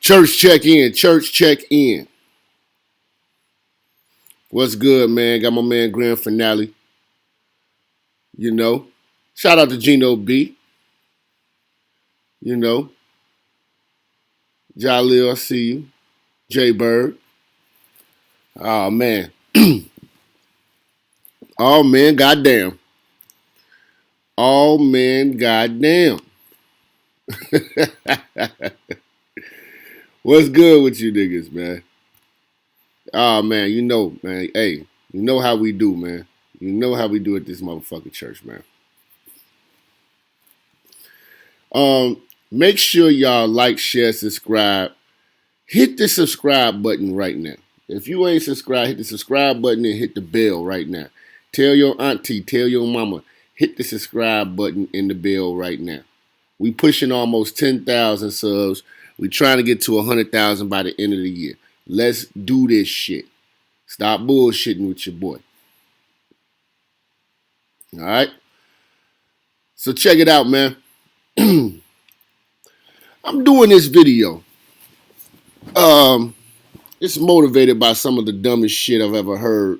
Church check in. Church check in. What's good, man? Got my man Grand Finale. You know. Shout out to Gino B. You know. Jalil, I see you. J Bird. Oh man. Oh man, goddamn. Oh man, goddamn. What's good with you niggas, man? Oh man, man. Hey, you know how we do, man. You know how we do at this motherfucking church, man. Make sure y'all like, share, subscribe. Hit the subscribe button right now. If you ain't subscribed, hit the subscribe button and hit the bell right now. Tell your auntie, tell your mama, hit the subscribe button and the bell right now. We pushing almost 10,000 subs. We trying to get to 100,000 by the end of the year. Let's do this shit. Stop bullshitting with your boy. All right? So check it out, man. I'm doing this video. It's motivated by some of the dumbest shit I've ever heard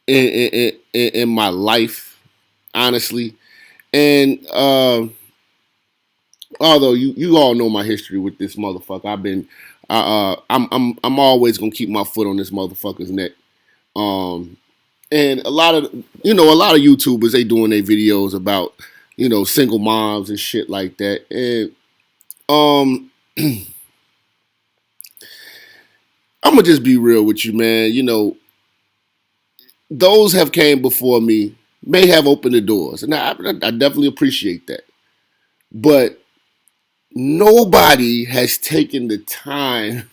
in my life, honestly. And although you all know my history with this motherfucker, I'm always gonna keep my foot on this motherfucker's neck. And a lot of YouTubers, they doing their videos about single moms and shit like that. And I'm gonna just be real with you, man. Those have came before me may have opened the doors, and I definitely appreciate that. But nobody has taken the time,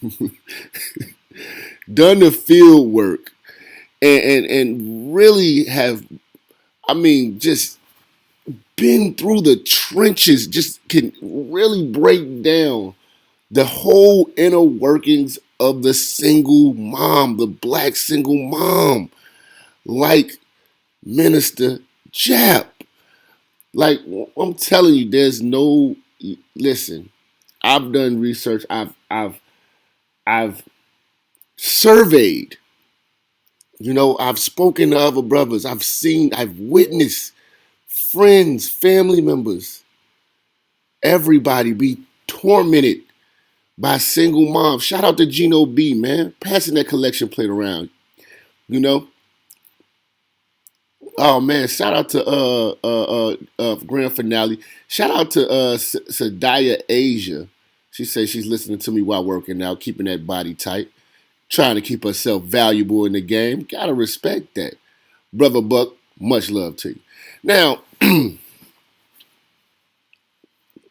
done the field work, and really have, just been through the trenches, just can really break down the whole inner workings of the single mom, the black single mom, like Minister Jap. Like, I'm telling you, there's no, listen, I've done research, I've surveyed, I've spoken to other brothers, I've witnessed friends, family members, everybody be tormented by single moms. Shout out to Gino B, man, passing that collection plate around, Oh man, shout out to Grand Finale. Shout out to Sadaya Asia. She says she's listening to me while working out, keeping that body tight, trying to keep herself valuable in the game. Gotta respect that. Brother Buck, much love to you. Now,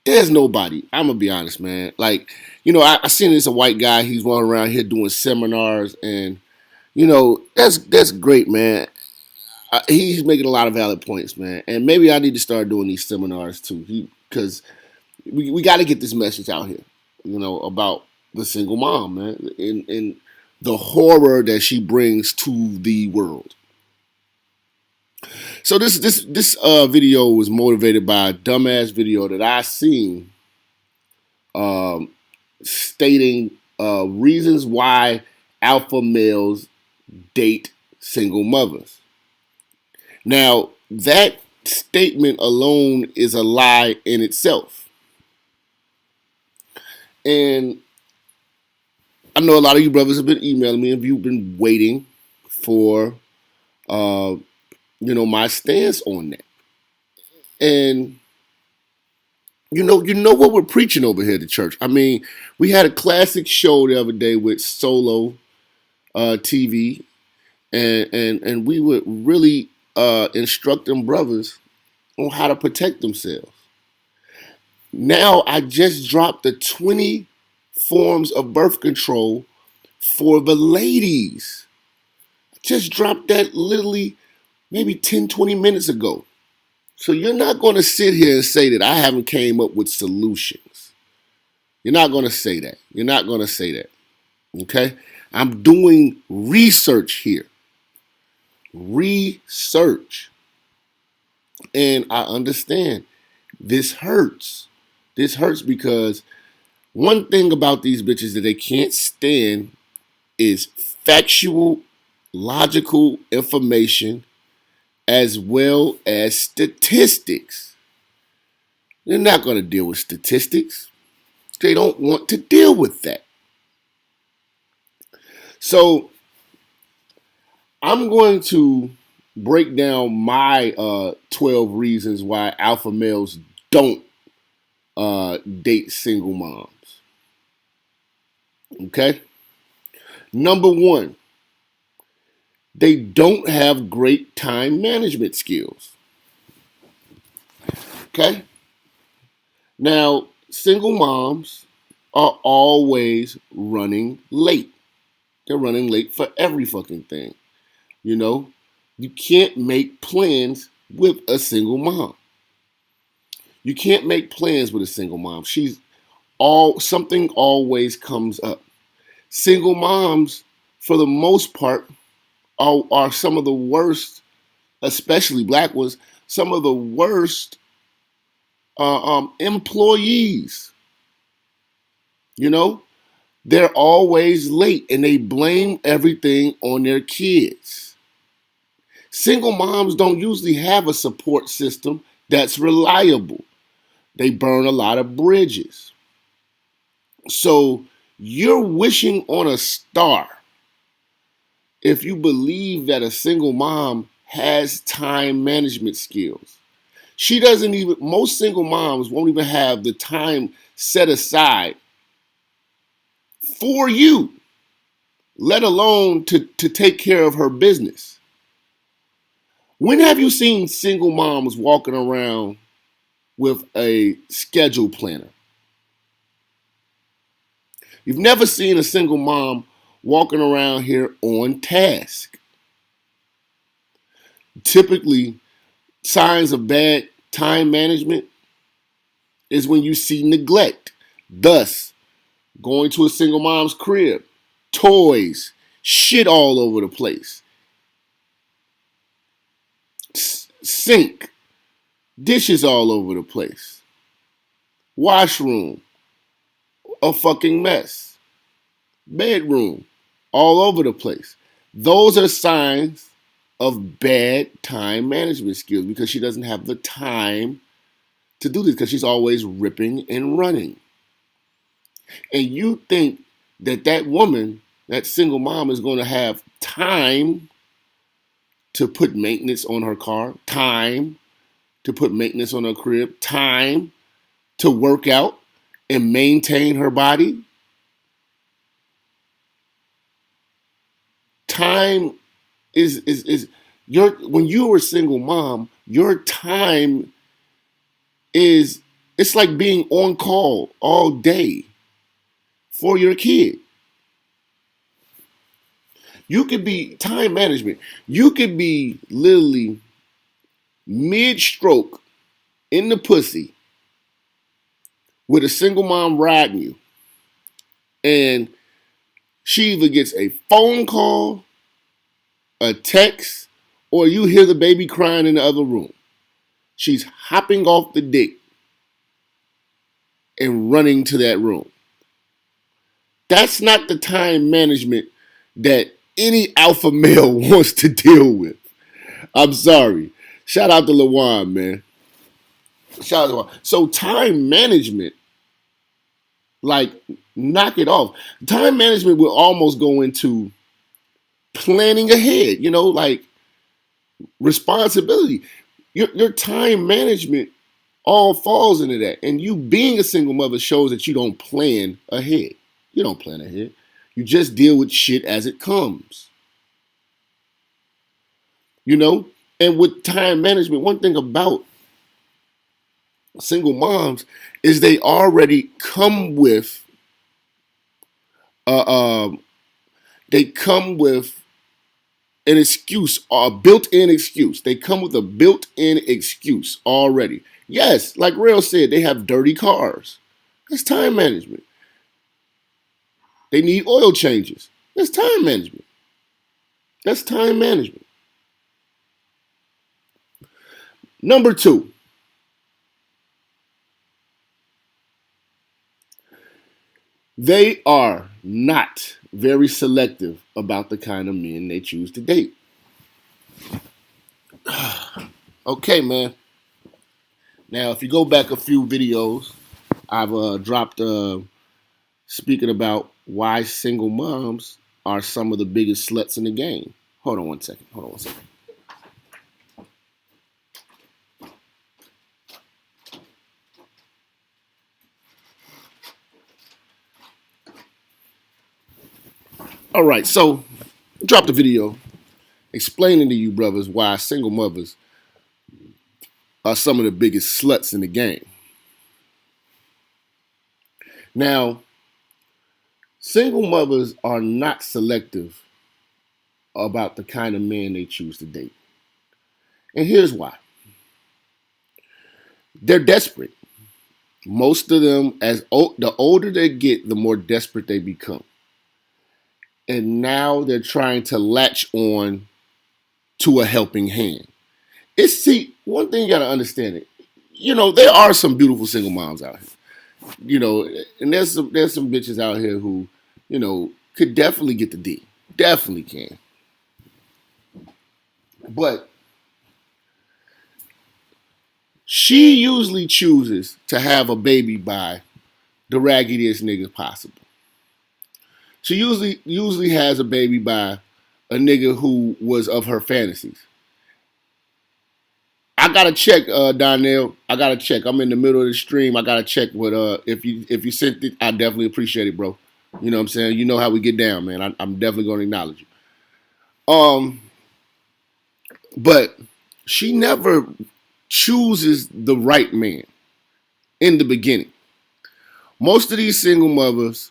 there's nobody. I'm gonna be honest, man. Like, I seen this a white guy. He's running around here doing seminars, and that's great, man. He's making a lot of valid points, man. And maybe I need to start doing these seminars too, because we got to get this message out here, about the single mom, man, and the horror that she brings to the world. So this video was motivated by a dumbass video that I seen, stating reasons why alpha males date single mothers. Now, that statement alone is a lie in itself. And I know a lot of you brothers have been emailing me, and you've been waiting for, my stance on that. And you know what we're preaching over here at the church. I mean, we had a classic show the other day with Solo TV, and we were really instructing brothers on how to protect themselves. Now I just dropped the 20 forms of birth control for the ladies. I just dropped that literally maybe 10, 20 minutes ago. So you're not going to sit here and say that I haven't came up with solutions. You're not going to say that. You're not going to say that. Okay? I'm doing research here. Research. And I understand this hurts. This hurts because One thing about these bitches that they can't stand is factual, logical information as well as statistics. They're not going to deal with statistics. They don't want to deal with that. So I'm going to break down my 12 reasons why alpha males don't date single moms. Okay? Number one, they don't have great time management skills. Okay? Now, single moms are always running late. They're running late for every fucking thing. You know, you can't make plans with a single mom. You can't make plans with a single mom. Something always comes up. Single moms, for the most part, are some of the worst, especially black ones, some of the worst employees. You know, they're always late and they blame everything on their kids. Single moms don't usually have a support system that's reliable. They burn a lot of bridges. So you're wishing on a star if you believe that a single mom has time management skills. Most single moms won't even have the time set aside for you, let alone to take care of her business. When have you seen single moms walking around with a schedule planner? You've never seen a single mom walking around here on task. Typically, signs of bad time management is when you see neglect. Thus, going to a single mom's crib, toys, shit all over the place, sink, dishes all over the place, washroom, a fucking mess, bedroom, all over the place. Those are signs of bad time management skills because she doesn't have the time to do this because she's always ripping and running. And you think that woman, that single mom, is going to have time to put maintenance on her car, time to put maintenance on her crib, time to work out and maintain her body. Time is your when you're a single mom, your time is it's like being on call all day for your kid. You could be time management. You could be literally mid stroke in the pussy with a single mom riding you, and she either gets a phone call, a text, or you hear the baby crying in the other room. She's hopping off the dick and running to that room. That's not the time management that any alpha male wants to deal with. I'm sorry. Shout out to LaJuan, man. Shout out to LaJuan. So time management, like, knock it off. Time management will almost go into planning ahead, like responsibility. Your time management all falls into that. And you being a single mother shows that you don't plan ahead. You don't plan ahead. You just deal with shit as it comes. You know? And with time management, one thing about single moms is they already come with uh, um, they come with an excuse, a built-in excuse. They come with a built-in excuse already. Yes, like Rail said, they have dirty cars. That's time management. They need oil changes. That's time management. That's time management. Number two, They are not very selective about the kind of men they choose to date. Okay, man. Now, if you go back a few videos, I've dropped speaking about why single moms are some of the biggest sluts in the game. Hold on one second. All right, so dropped a video explaining to you brothers why single mothers are some of the biggest sluts in the game. Now, single mothers are not selective about the kind of man they choose to date. And here's why. They're desperate. Most of them, the older they get, the more desperate they become. And now they're trying to latch on to a helping hand. See, one thing you gotta understand it. There are some beautiful single moms out here. And there's some bitches out here who, could definitely get the D. Definitely can. But she usually chooses to have a baby by the raggediest niggas possible. She usually has a baby by a nigga who was of her fantasies. I gotta check, Donnell. I gotta check. I'm in the middle of the stream. I gotta check what if you sent it, I definitely appreciate it, bro. You know what I'm saying? You know how we get down, man. I'm definitely gonna acknowledge you. But she never chooses the right man in the beginning. Most of these single mothers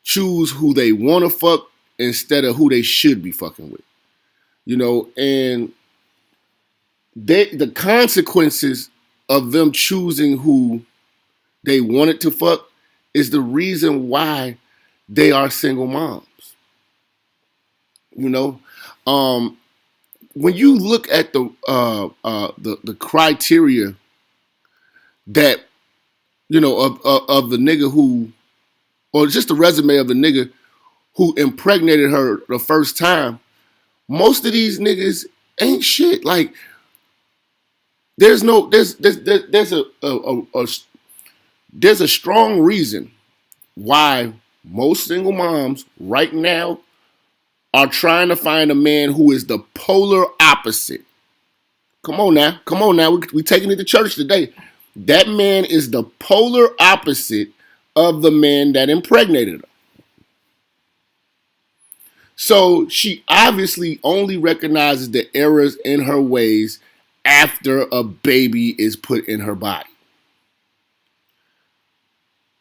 choose who they want to fuck instead of who they should be fucking with. And the consequences of them choosing who they wanted to fuck is the reason why they are single moms. When you look at the criteria that of the nigga who, or just the resume of the nigga who impregnated her the first time, most of these niggas ain't shit. Like there's a strong reason why most single moms right now are trying to find a man who is the polar opposite. Come on now. We taking it to church today. That man is the polar opposite of the man that impregnated her. So she obviously only recognizes the errors in her ways after a baby is put in her body.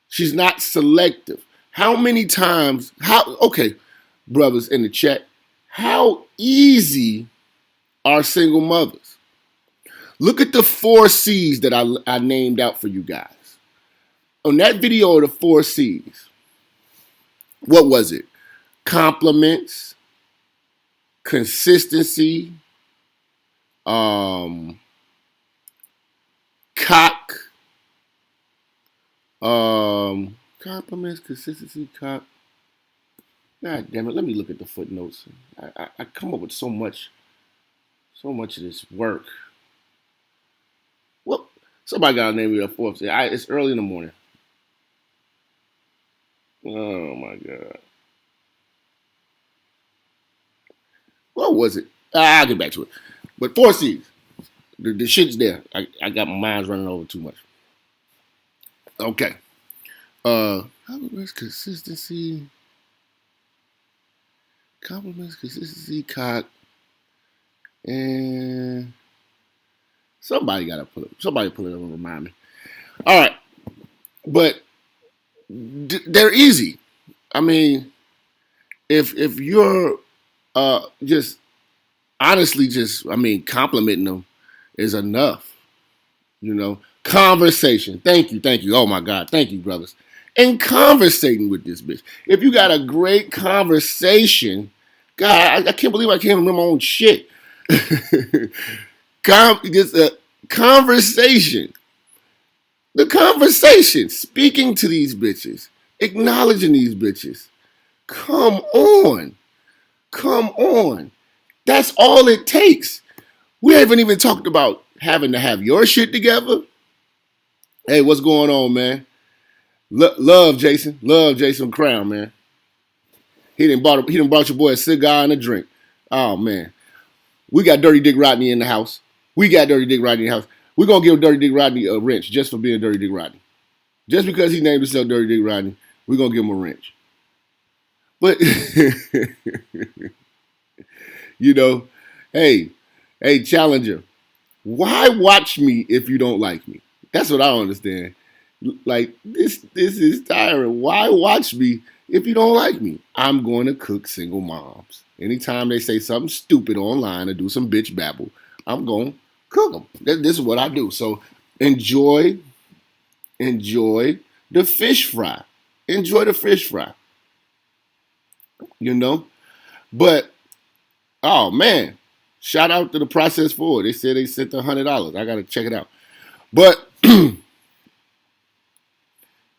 She's not selective. How many times, okay, brothers in the chat, how easy are single mothers? Look at the 4 C's that I named out for you guys. On that video of the 4 C's, what was it? Compliments, consistency, cock, compliments, consistency, cock. God damn it, let me look at the footnotes. I come up with so much of this work. Well, somebody got to name me a 4th. It's early in the morning. Oh my God. What was it? I'll get back to it. But 4 C's. The shit's there. I got my mind's running over too much. Okay. Consistency. Compliments, consistency, cock, and somebody pull it up and remind me. All right, but they're easy. I mean, if you're just honestly complimenting them is enough. Conversation. Thank you. Oh my God, thank you, brothers. And conversating with this bitch. If you got a great conversation, God, I can't believe I can't remember my own shit. Just a conversation. The conversation. Speaking to these bitches. acknowledging these bitches. Come on. Come on. That's all it takes. We haven't even talked about having to have your shit together. Hey, what's going on, man? Love Jason. Love Jason Crown, man. He done brought your boy a cigar and a drink. Oh, man. We got Dirty Dick Rodney in the house. We're going to give Dirty Dick Rodney a wrench just for being Dirty Dick Rodney. Just because he named himself Dirty Dick Rodney, we're going to give him a wrench. But, you know, hey, Challenger, why watch me if you don't like me? That's what I don't understand. Like, this is tiring. Why watch me if you don't like me? I'm going to cook single moms. Anytime they say something stupid online or do some bitch babble, I'm going to cook them. This is what I do. So enjoy the fish fry. Enjoy the fish fry. You know? But, oh, man. Shout out to the Process Forward. They said they sent $100. I got to check it out. But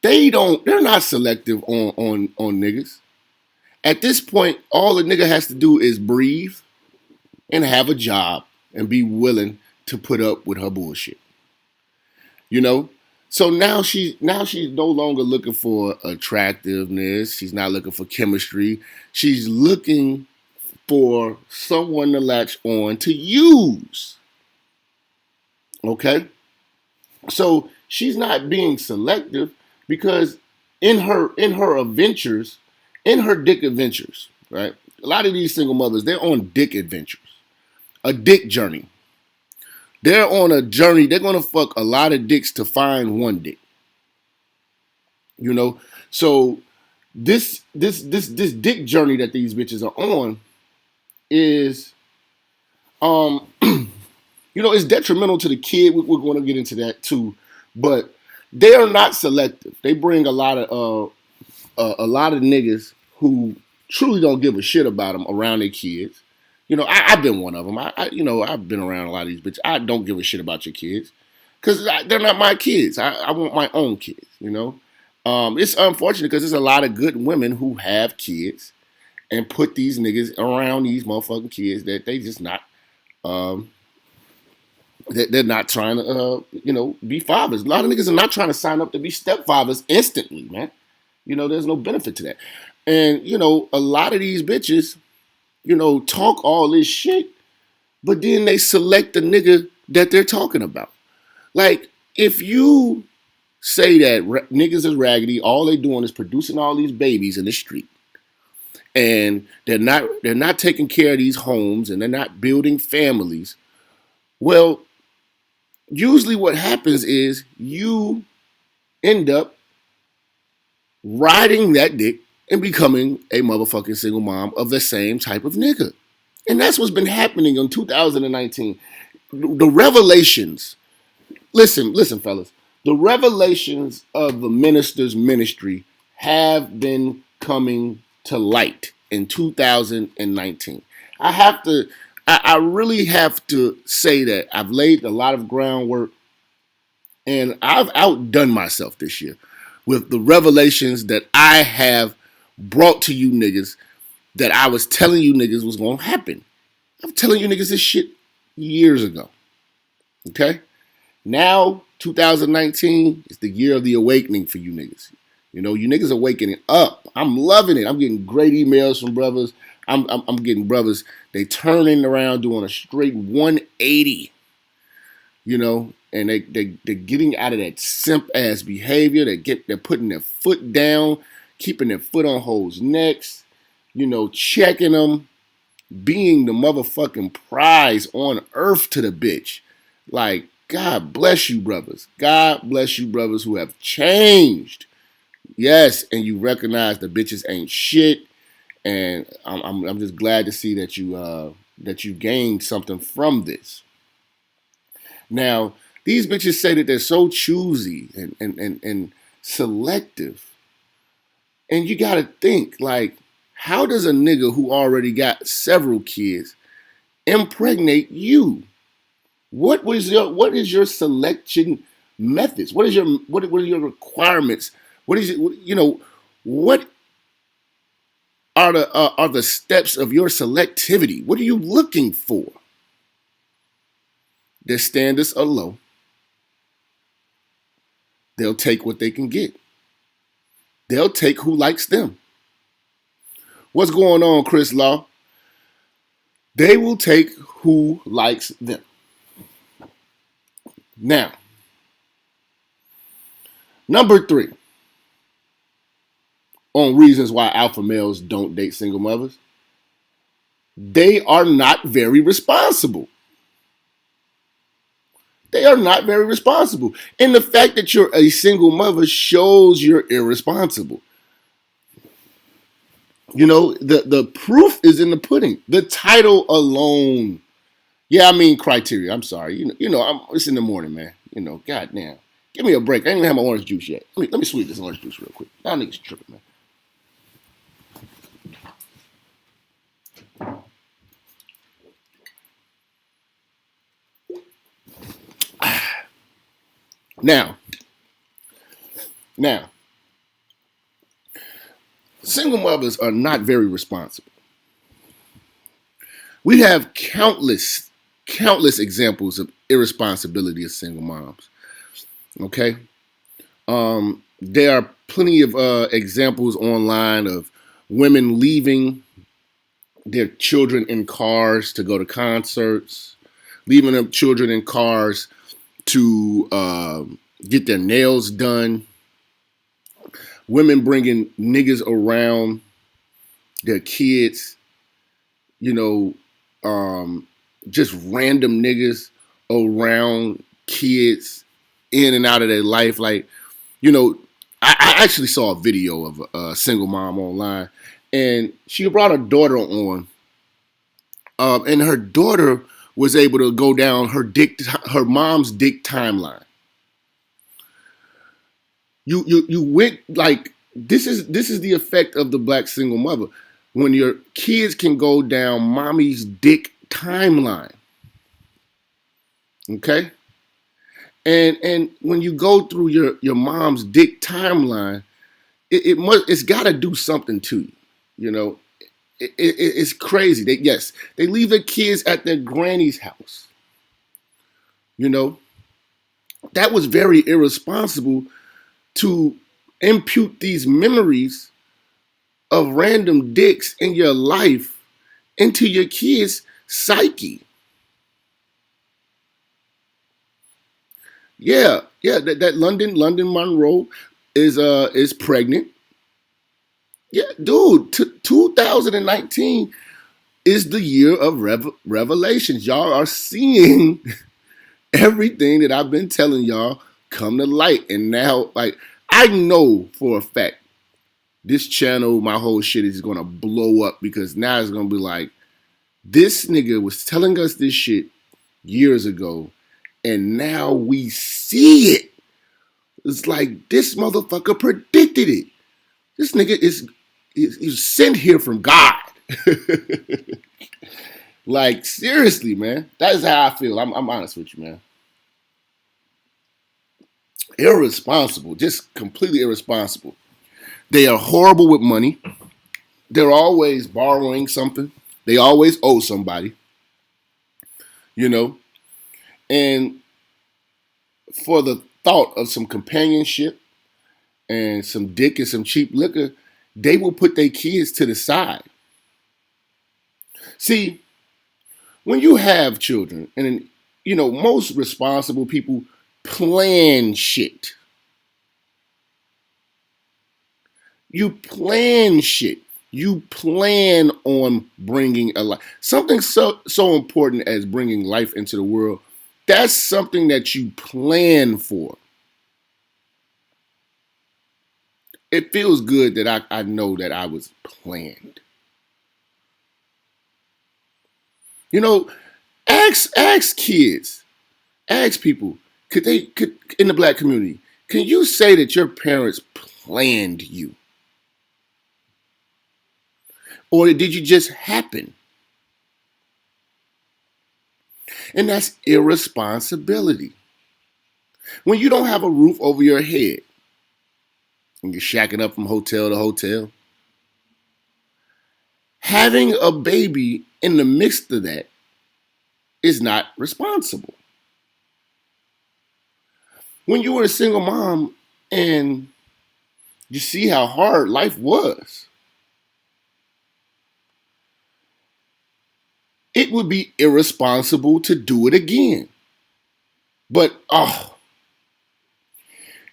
they're not selective on niggas. At this point, all the nigga has to do is breathe and have a job and be willing to put up with her bullshit. You know? So now she's no longer looking for attractiveness. She's not looking for chemistry. She's looking for someone to latch on to use. Okay? So she's not being selective because in her adventures, in her dick adventures, right? A lot of these single mothers, they're on dick adventures, a dick journey. They're on a journey. They're gonna fuck a lot of dicks to find one dick. You know, so this dick journey that these bitches are on is, you know, it's detrimental to the kid. We're going to get into that too, but they are not selective. They bring a lot of niggas who truly don't give a shit about them around their kids. You know, I've been one of them. I've been around a lot of these bitches. I don't give a shit about your kids because they're not my kids. I want my own kids. You know, it's unfortunate because there's a lot of good women who have kids and put these niggas around these motherfucking kids that they just not. They're not trying to, be fathers. A lot of niggas are not trying to sign up to be stepfathers instantly, man. You know, there's no benefit to that. And, a lot of these bitches, talk all this shit, but then they select the nigga that they're talking about. Like, if you say that niggas is raggedy, all they doing is producing all these babies in the street, and they're not taking care of these homes, and they're not building families, well, usually what happens is you end up riding that dick and becoming a motherfucking single mom of the same type of nigga. And that's what's been happening in 2019. The revelations, listen, fellas, the revelations of the minister's ministry have been coming to light in 2019. I really have to say that I've laid a lot of groundwork and I've outdone myself this year with the revelations that I have brought to you niggas that I was telling you niggas was going to happen. I'm telling you niggas this shit years ago. Okay? Now, 2019 is the year of the awakening for you niggas. You niggas are waking up. I'm loving it. I'm getting great emails from brothers. I'm getting brothers. They turning around doing a straight 180. And they're getting out of that simp ass behavior. They're putting their foot down, keeping their foot on hoes' necks. Checking them, being the motherfucking prize on earth to the bitch. Like, God bless you, brothers. God bless you, brothers who have changed. Yes, and you recognize the bitches ain't shit. And I'm just glad to see that you gained something from this. Now, these bitches say that they're so choosy and selective. And you gotta think, like, how does a nigga who already got several kids impregnate you? What is your selection methods? What are your requirements? What is it? What are the steps of your selectivity? What are you looking for? Their standards are low. They'll take what they can get. They'll take who likes them. What's going on, Chris Law? They will take who likes them. Now, number 3 on reasons why alpha males don't date single mothers. They are not very responsible. They are not very responsible. And the fact that you're a single mother shows you're irresponsible. You know, the proof is in the pudding. The title alone. Yeah, I mean criteria. I'm sorry. It's in the morning, man. Goddamn. Give me a break. I ain't even have my orange juice yet. Let me sweep this orange juice real quick. Y'all niggas tripping, man. Now, single mothers are not very responsible. We have countless examples of irresponsibility of single moms. Okay? There are plenty of examples online of women leaving their children in cars to go to concerts, leaving their children in cars to get their nails done, women bringing niggas around their kids, just random niggas around kids in and out of their life. Like, I actually saw a video of a single mom online, and she brought her daughter on, and her daughter was able to go down her mom's dick timeline. You went like this is the effect of the black single mother. When your kids can go down mommy's dick timeline. Okay? And when you go through your mom's dick timeline, it's got to do something to you. It's crazy. They leave their kids at their granny's house. That was very irresponsible to impute these memories of random dicks in your life into your kids' psyche. Yeah, that London Monroe is pregnant. Yeah, dude, 2019 is the year of revelations. Y'all are seeing everything that I've been telling y'all come to light. And now, like, I know for a fact this channel, my whole shit is going to blow up, because now it's going to be like, this nigga was telling us this shit years ago, and now we see it. It's like, this motherfucker predicted it. This nigga is sent here from God. Like, seriously, man. That is how I feel. I'm honest with you, man. Irresponsible. Just completely irresponsible. They are horrible with money. They're always borrowing something. They always owe somebody. And for the thought of some companionship and some dick and some cheap liquor, they will put their kids to the side. See, when you have children, and most responsible people plan shit. You plan shit. You plan on bringing a life. Something so important as bringing life into the world, that's something that you plan for. It feels good that I know that I was planned. Ask kids, ask people, could in the black community, can you say that your parents planned you? Or did you just happen? And that's irresponsibility. When you don't have a roof over your head, and you're shacking up from hotel to hotel. Having a baby in the midst of that is not responsible. When you were a single mom and you see how hard life was, it would be irresponsible to do it again. But,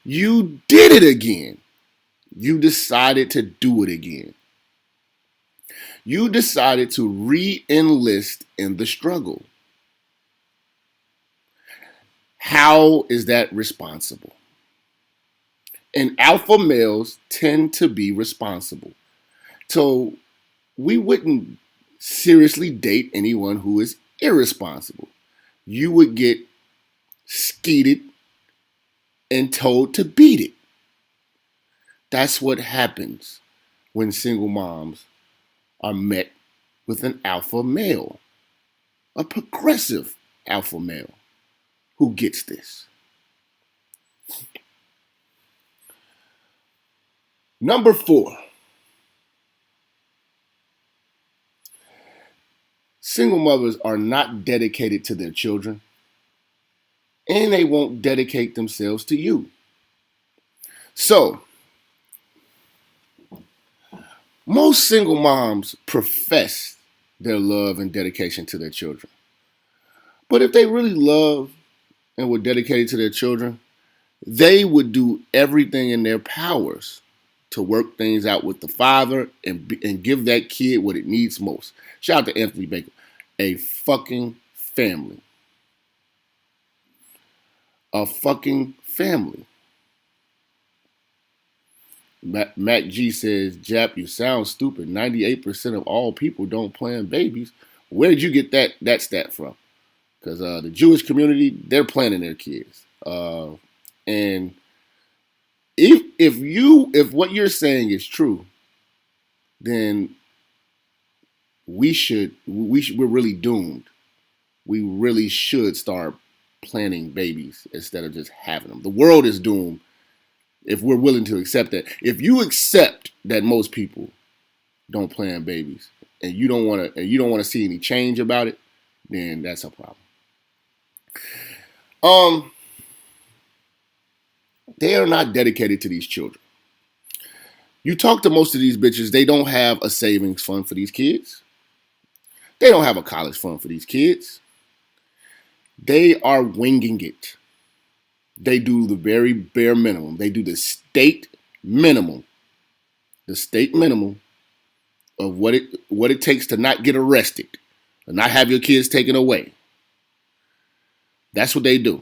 you did it again. You decided to do it again. You decided to re-enlist in the struggle. How is that responsible? And alpha males tend to be responsible. So we wouldn't seriously date anyone who is irresponsible. You would get skeeted and told to beat it. That's what happens when single moms are met with an alpha male, a progressive alpha male who gets this. Number 4, single mothers are not dedicated to their children, and they won't dedicate themselves to you. So, most single moms profess their love and dedication to their children. But if they really love and were dedicated to their children, they would do everything in their powers to work things out with the father and give that kid what it needs most. Shout out to Anthony Baker. A fucking family. A fucking family. Matt G says, Jap, you sound stupid. 98% of all people don't plan babies. Where did you get that stat from? Because the Jewish community, they're planning their kids. And if what you're saying is true, then we're really doomed. We really should start planning babies instead of just having them. The world is doomed if we're willing to accept that. If you accept that most people don't plan babies and you don't want to see any change about it, then that's a problem. They are not dedicated to these children. You talk to most of these bitches, they don't have a savings fund for these kids. They don't have a college fund for these kids. They are winging it. They do the very bare minimum. They do the state minimum. The state minimum of what it takes to not get arrested, or not have your kids taken away. That's what they do.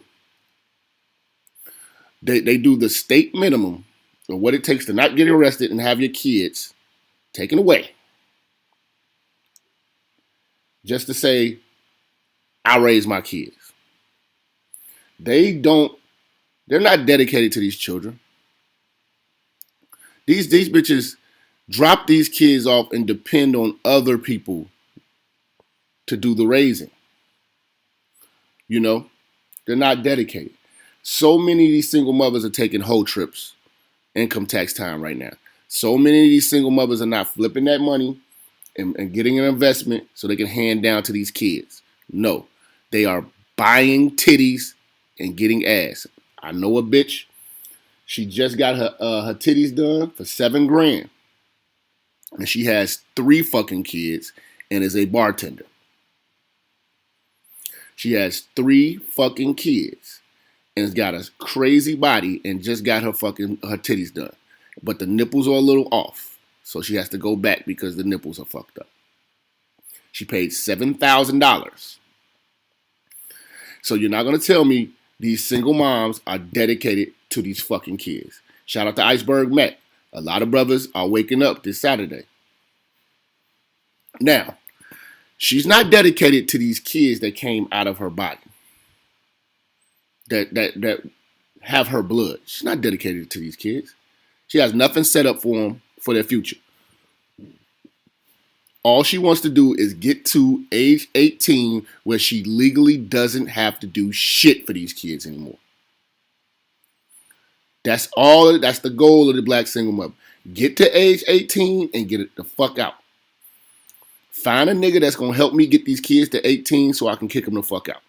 They do the state minimum of what it takes to not get arrested and have your kids taken away. Just to say, I raised my kids. They're not dedicated to these children. These bitches drop these kids off and depend on other people to do the raising. You know, they're not dedicated. So many of these single mothers are taking whole trips, income tax time right now. So many of these single mothers are not flipping that money and getting an investment so they can hand down to these kids. No, they are buying titties and getting ass. I know a bitch. She just got her titties done for $7,000, and she has 3 fucking kids and is a bartender. She has 3 fucking kids and has got a crazy body and just got her titties done, but the nipples are a little off, so she has to go back because the nipples are fucked up. She paid $7,000. So you're not gonna tell me these single moms are dedicated to these fucking kids. Shout out to Iceberg Mac. A lot of brothers are waking up this Saturday. Now, she's not dedicated to these kids that came out of her body, that have her blood. She's not dedicated to these kids. She has nothing set up for them for their future. All she wants to do is get to age 18 where she legally doesn't have to do shit for these kids anymore. That's all. That's the goal of the black single mother. Get to age 18 and get it the fuck out. Find a nigga that's gonna help me get these kids to 18 so I can kick them the fuck out.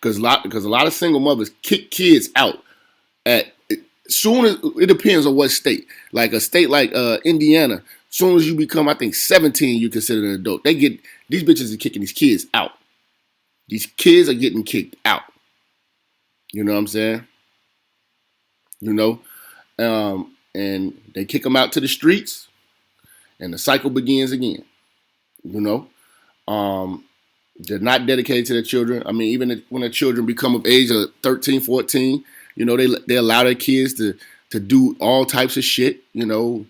Because a lot of single mothers kick kids out at soon as it depends on what state. Like a state like Indiana, soon as you become, I think 17, you consider an adult. These bitches are kicking these kids out. These kids are getting kicked out. You know what I'm saying? You know, and they kick them out to the streets, and the cycle begins again. You know, they're not dedicated to their children. I mean, even when their children become of age of 13, 14, you know, they allow their kids to do all types of shit. You know,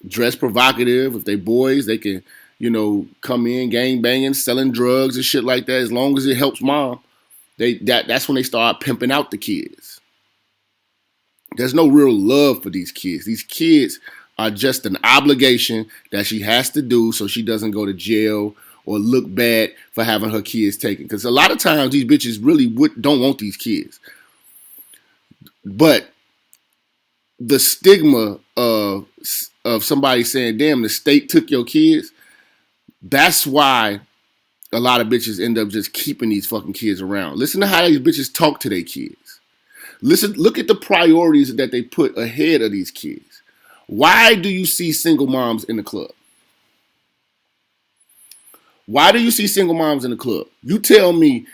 dress provocative. If they boys, they can, you know, come in gang banging, selling drugs and shit like that. As long as it helps mom, that's when they start pimping out the kids. There's no real love for these kids. These kids are just an obligation that she has to do so she doesn't go to jail or look bad for having her kids taken. Because a lot of times these bitches really don't want these kids. But the stigma of somebody saying, damn, the state took your kids, that's why a lot of bitches end up just keeping these fucking kids around. Listen to how these bitches talk to their kids. Look at the priorities that they put ahead of these kids. Why do you see single moms in the club? Why do you see single moms in the club? You tell me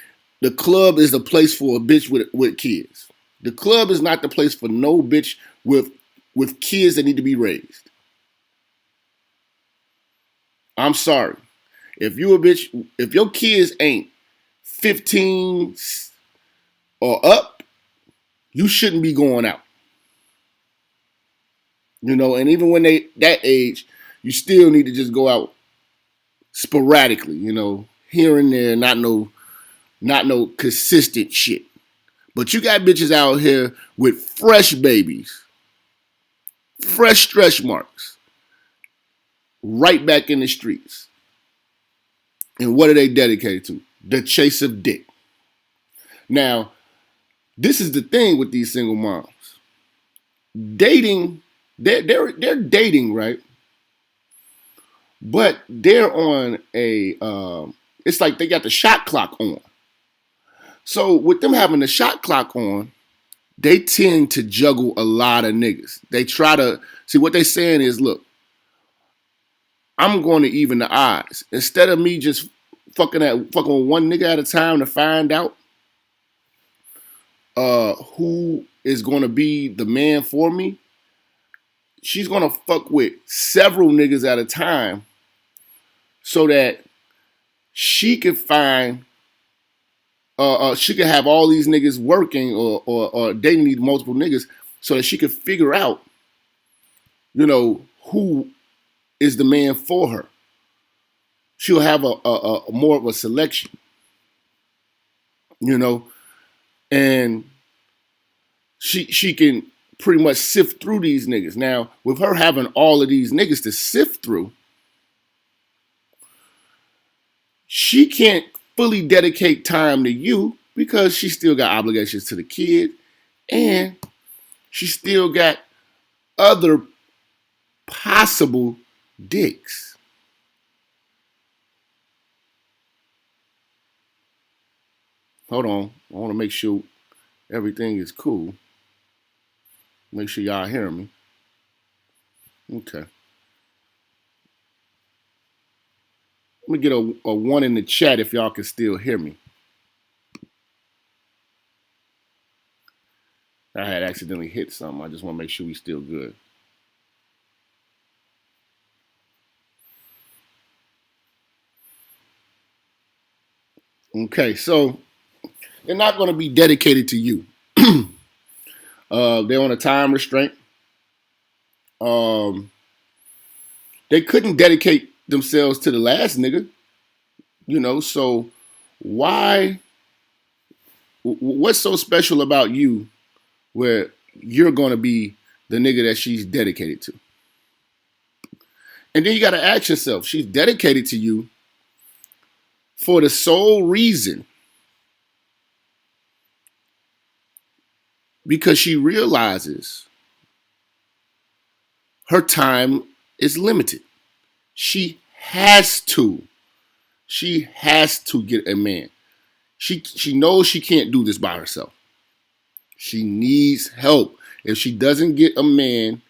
the club is the place for a bitch with kids. The club is not the place for no bitch with kids that need to be raised. I'm sorry. If you a bitch, if your kids ain't 15 or up, you shouldn't be going out. You know, and even when they that age, you still need to just go out sporadically, you know, here and there, not no consistent shit. But you got bitches out here with fresh babies, fresh stretch marks, right back in the streets. And what are they dedicated to? The chase of dick. Now, this is the thing with these single moms. Dating, they're dating, right? But they're on it's like they got the shot clock on. So with them having the shot clock on, they tend to juggle a lot of niggas. They try to, see what they're saying is, look, I'm going to even the odds. Instead of me just fucking with one nigga at a time to find out who is going to be the man for me, she's going to fuck with several niggas at a time so that she can find, she can have all these niggas working or dating these multiple niggas so that she can figure out, you know, who is the man for her. She'll have a more of a selection, you know, and she can pretty much sift through these niggas. Now, with her having all of these niggas to sift through, she can't fully dedicate time to you because she still got obligations to the kid and she still got other possible dicks. Hold on. I want to make sure everything is cool. Make sure y'all hear me. Okay. Let me get a one in the chat if y'all can still hear me. I had accidentally hit something. I just want to make sure we still good. Okay, so they're not going to be dedicated to you. They're on a time restraint. They couldn't dedicate themselves to the last nigga, you know, so what's so special about you where you're going to be the nigga that she's dedicated to? And then you got to ask yourself, she's dedicated to you for the sole reason because she realizes her time is limited. She has to. She has to get a man. She knows she can't do this by herself. She needs help. If she doesn't get a man,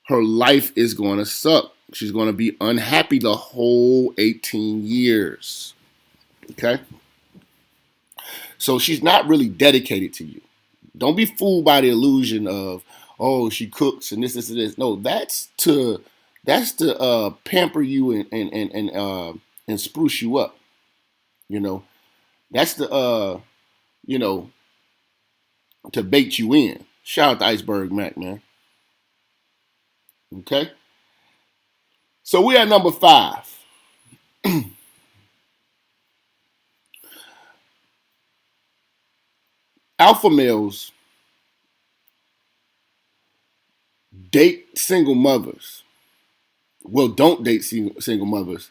her life is going to suck. She's going to be unhappy the whole 18 years. Okay? So she's not really dedicated to you. Don't be fooled by the illusion of, oh, she cooks and this and this. No, that's to pamper you and spruce you up. You know, that's you know, to bait you in. Shout out to Iceberg Mac, man. Okay? So we're at number 5. Alpha males date single mothers. Well, don't date single mothers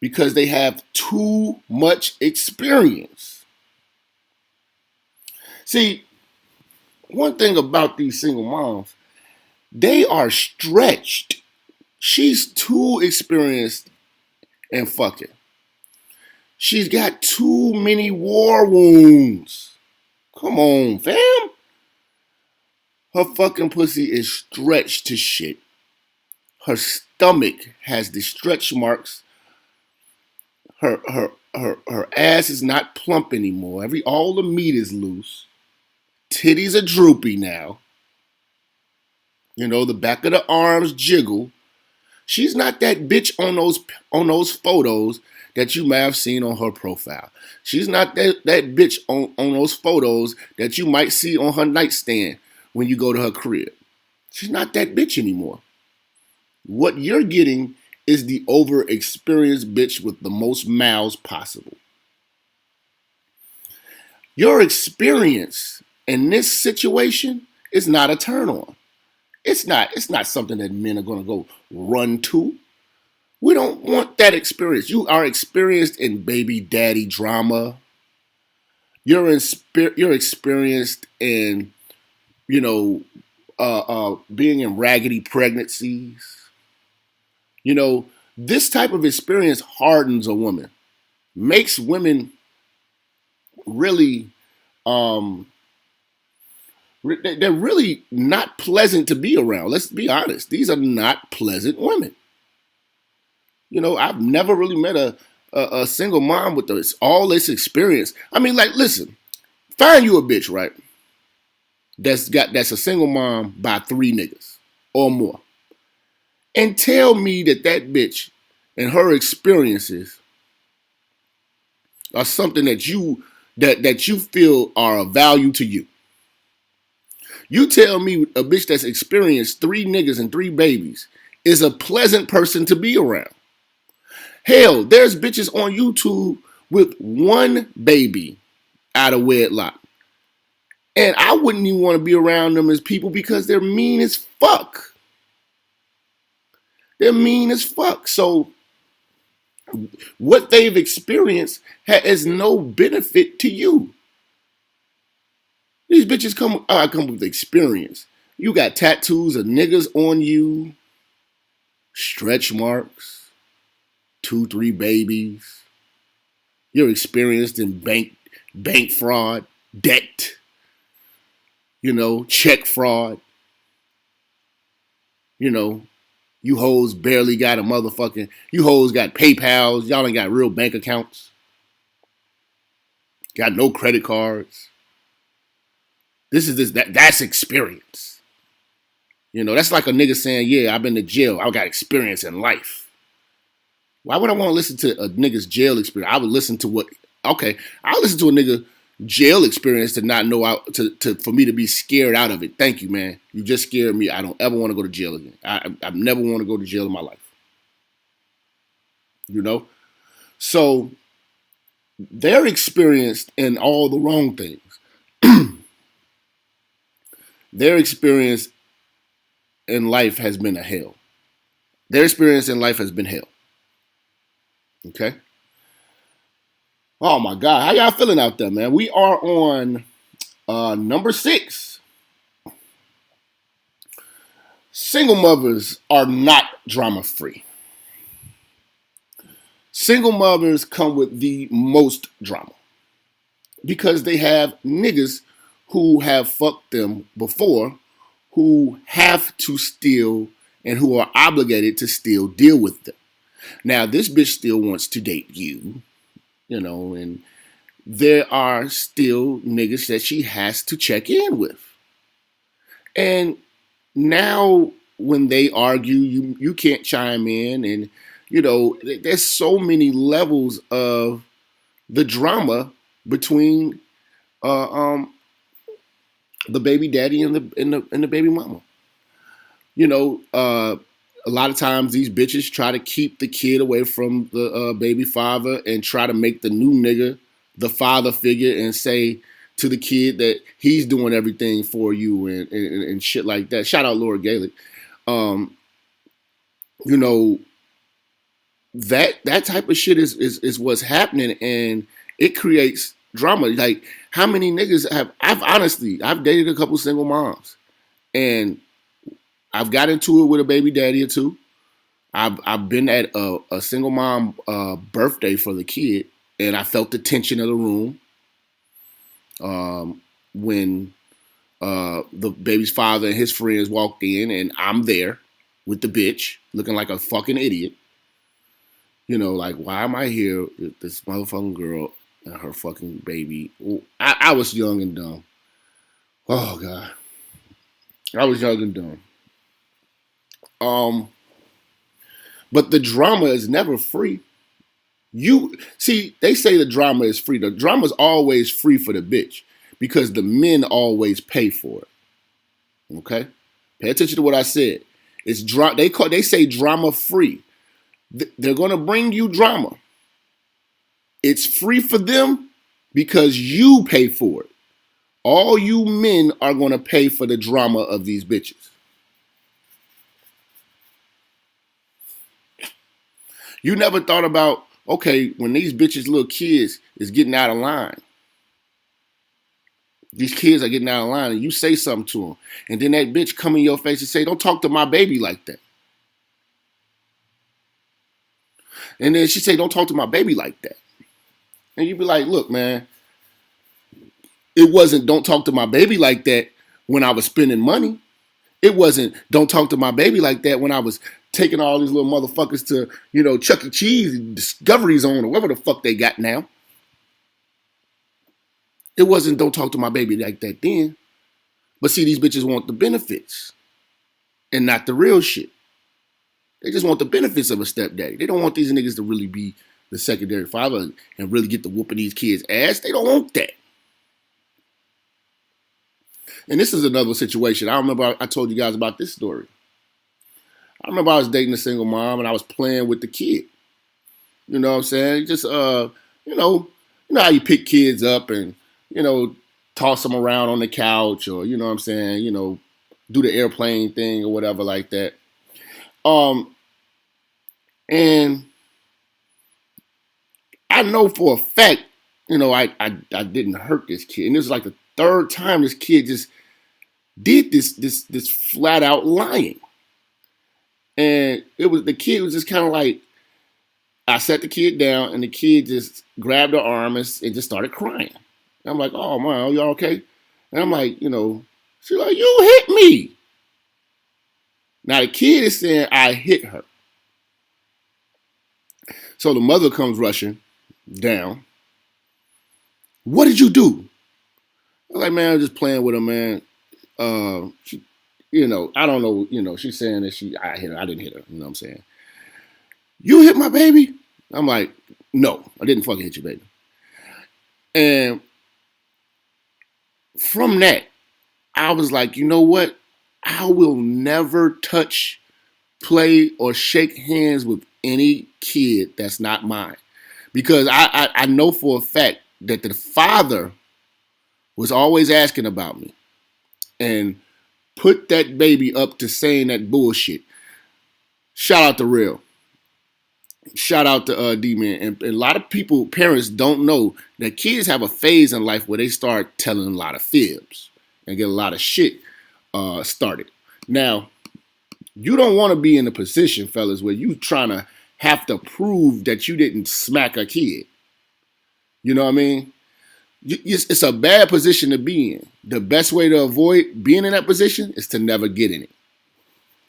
because they have too much experience. See, one thing about these single moms, they are stretched. She's too experienced in fucking. She's got too many war wounds. Come on, fam. Her fucking pussy is stretched to shit. Her stomach has the stretch marks. Her ass is not plump anymore. All the meat is loose. Titties are droopy now. You know, the back of the arms jiggle. She's not that bitch on those photos that you may have seen on her profile. She's not that bitch on those photos that you might see on her nightstand when you go to her crib. She's not that bitch anymore. What you're getting is the over-experienced bitch with the most mouths possible. Your experience in this situation is not a turn on. It's not something that men are going to go run to. We don't want that experience. You are experienced in baby daddy drama. You're experienced in, being in raggedy pregnancies. You know, this type of experience hardens a woman, makes women really, they're really not pleasant to be around. Let's be honest. These are not pleasant women. You know, I've never really met a single mom with all this experience. I mean, like, listen, find you a bitch, right? That's a single mom by 3 niggas or more. And tell me that bitch and her experiences are something that you feel are of value to you. You tell me a bitch that's experienced 3 niggas and 3 babies is a pleasant person to be around. Hell, there's bitches on YouTube with 1 baby out of wedlock. And I wouldn't even want to be around them as people because they're mean as fuck. They're mean as fuck. So what they've experienced has no benefit to you. These bitches come with experience. You got tattoos of niggas on you, stretch marks, 2-3 babies. You're experienced in bank fraud, debt, check fraud. You hoes barely got you hoes got PayPals. Y'all ain't got real bank accounts. Got no credit cards. That's experience. That's like a nigga saying, yeah, I've been to jail. I got experience in life. Why would I want to listen to a nigga's jail experience? I would listen to I'll listen to a nigga jail experience to not know for me to be scared out of it. Thank you, man. You just scared me. I don't ever want to go to jail again. I never want to go to jail in my life. So they're experienced in all the wrong things. Their experience in life has been a hell. Their experience in life has been hell. Okay? Oh my God. How y'all feeling out there, man? We are on Number 6, single mothers are not drama free. Single mothers come with the most drama because they have niggas who have fucked them before, who have to still and who are obligated to still deal with them. Now, this bitch still wants to date you, and there are still niggas that she has to check in with. And now when they argue, you can't chime in, and there's so many levels of the drama between the baby daddy and the baby mama. A lot of times these bitches try to keep the kid away from the baby father and try to make the new nigga the father figure and say to the kid that he's doing everything for you and shit like that. Shout out Laura Gaelic. That type of shit is what's happening, and it creates drama. Like, how many niggas I've dated a couple single moms, and I've got into it with a baby daddy or two. I've been at a single mom birthday for the kid, and I felt the tension of the room when the baby's father and his friends walked in, and I'm there with the bitch looking like a fucking idiot. Like, why am I here with this motherfucking girl and her fucking baby? I was young and dumb. Oh, God. I was young and dumb. But the drama is never free. They say the drama is free. The drama is always free for the bitch because the men always pay for it. Okay? Pay attention to what I said. It's they say drama free. They're going to bring you drama. It's free for them because you pay for it. All you men are going to pay for the drama of these bitches. You never thought about, okay, when these bitches' little kids is getting out of line. These kids are getting out of line and you say something to them. And then that bitch come in your face and say, don't talk to my baby like that. And then she say, don't talk to my baby like that. And you be like, look, man, it wasn't don't talk to my baby like that when I was spending money. It wasn't don't talk to my baby like that when I was taking all these little motherfuckers to, Chuck E. Cheese and Discovery Zone or whatever the fuck they got now. It wasn't don't talk to my baby like that then. But see, these bitches want the benefits and not the real shit. They just want the benefits of a stepdaddy. They don't want these niggas to really be the secondary father and really get to whooping these kids' ass. They don't want that. And this is another situation. I remember I told you guys about this story. I remember I was dating a single mom and I was playing with the kid. You know what I'm saying? Just, you know how you pick kids up and, toss them around on the couch or, you know what I'm saying, do the airplane thing or whatever like that. And I know for a fact, I didn't hurt this kid. And it was like the third time this kid just did this flat out lying. And the kid was just kind of like, I sat the kid down and the kid just grabbed her arm and just started crying. And I'm like, oh man, y'all okay? And I'm like, she's like, you hit me. Now the kid is saying I hit her. So the mother comes rushing down. What did you do? I'm like, man, I'm just playing with her, man. She, I don't know, she's saying that I hit her. I didn't hit her. You know what I'm saying? You hit my baby? I'm like, no, I didn't fucking hit you, baby. And from that, I was like, you know what? I will never touch, play, or shake hands with any kid that's not mine. Because I know for a fact that the father was always asking about me and put that baby up to saying that bullshit. Shout out to Real. Shout out to D-Man. And a lot of people, parents, don't know that kids have a phase in life where they start telling a lot of fibs and get a lot of shit started. Now, you don't want to be in a position, fellas, where you trying to have to prove that you didn't smack a kid. You know what I mean? It's a bad position to be in. The best way to avoid being in that position is to never get in it.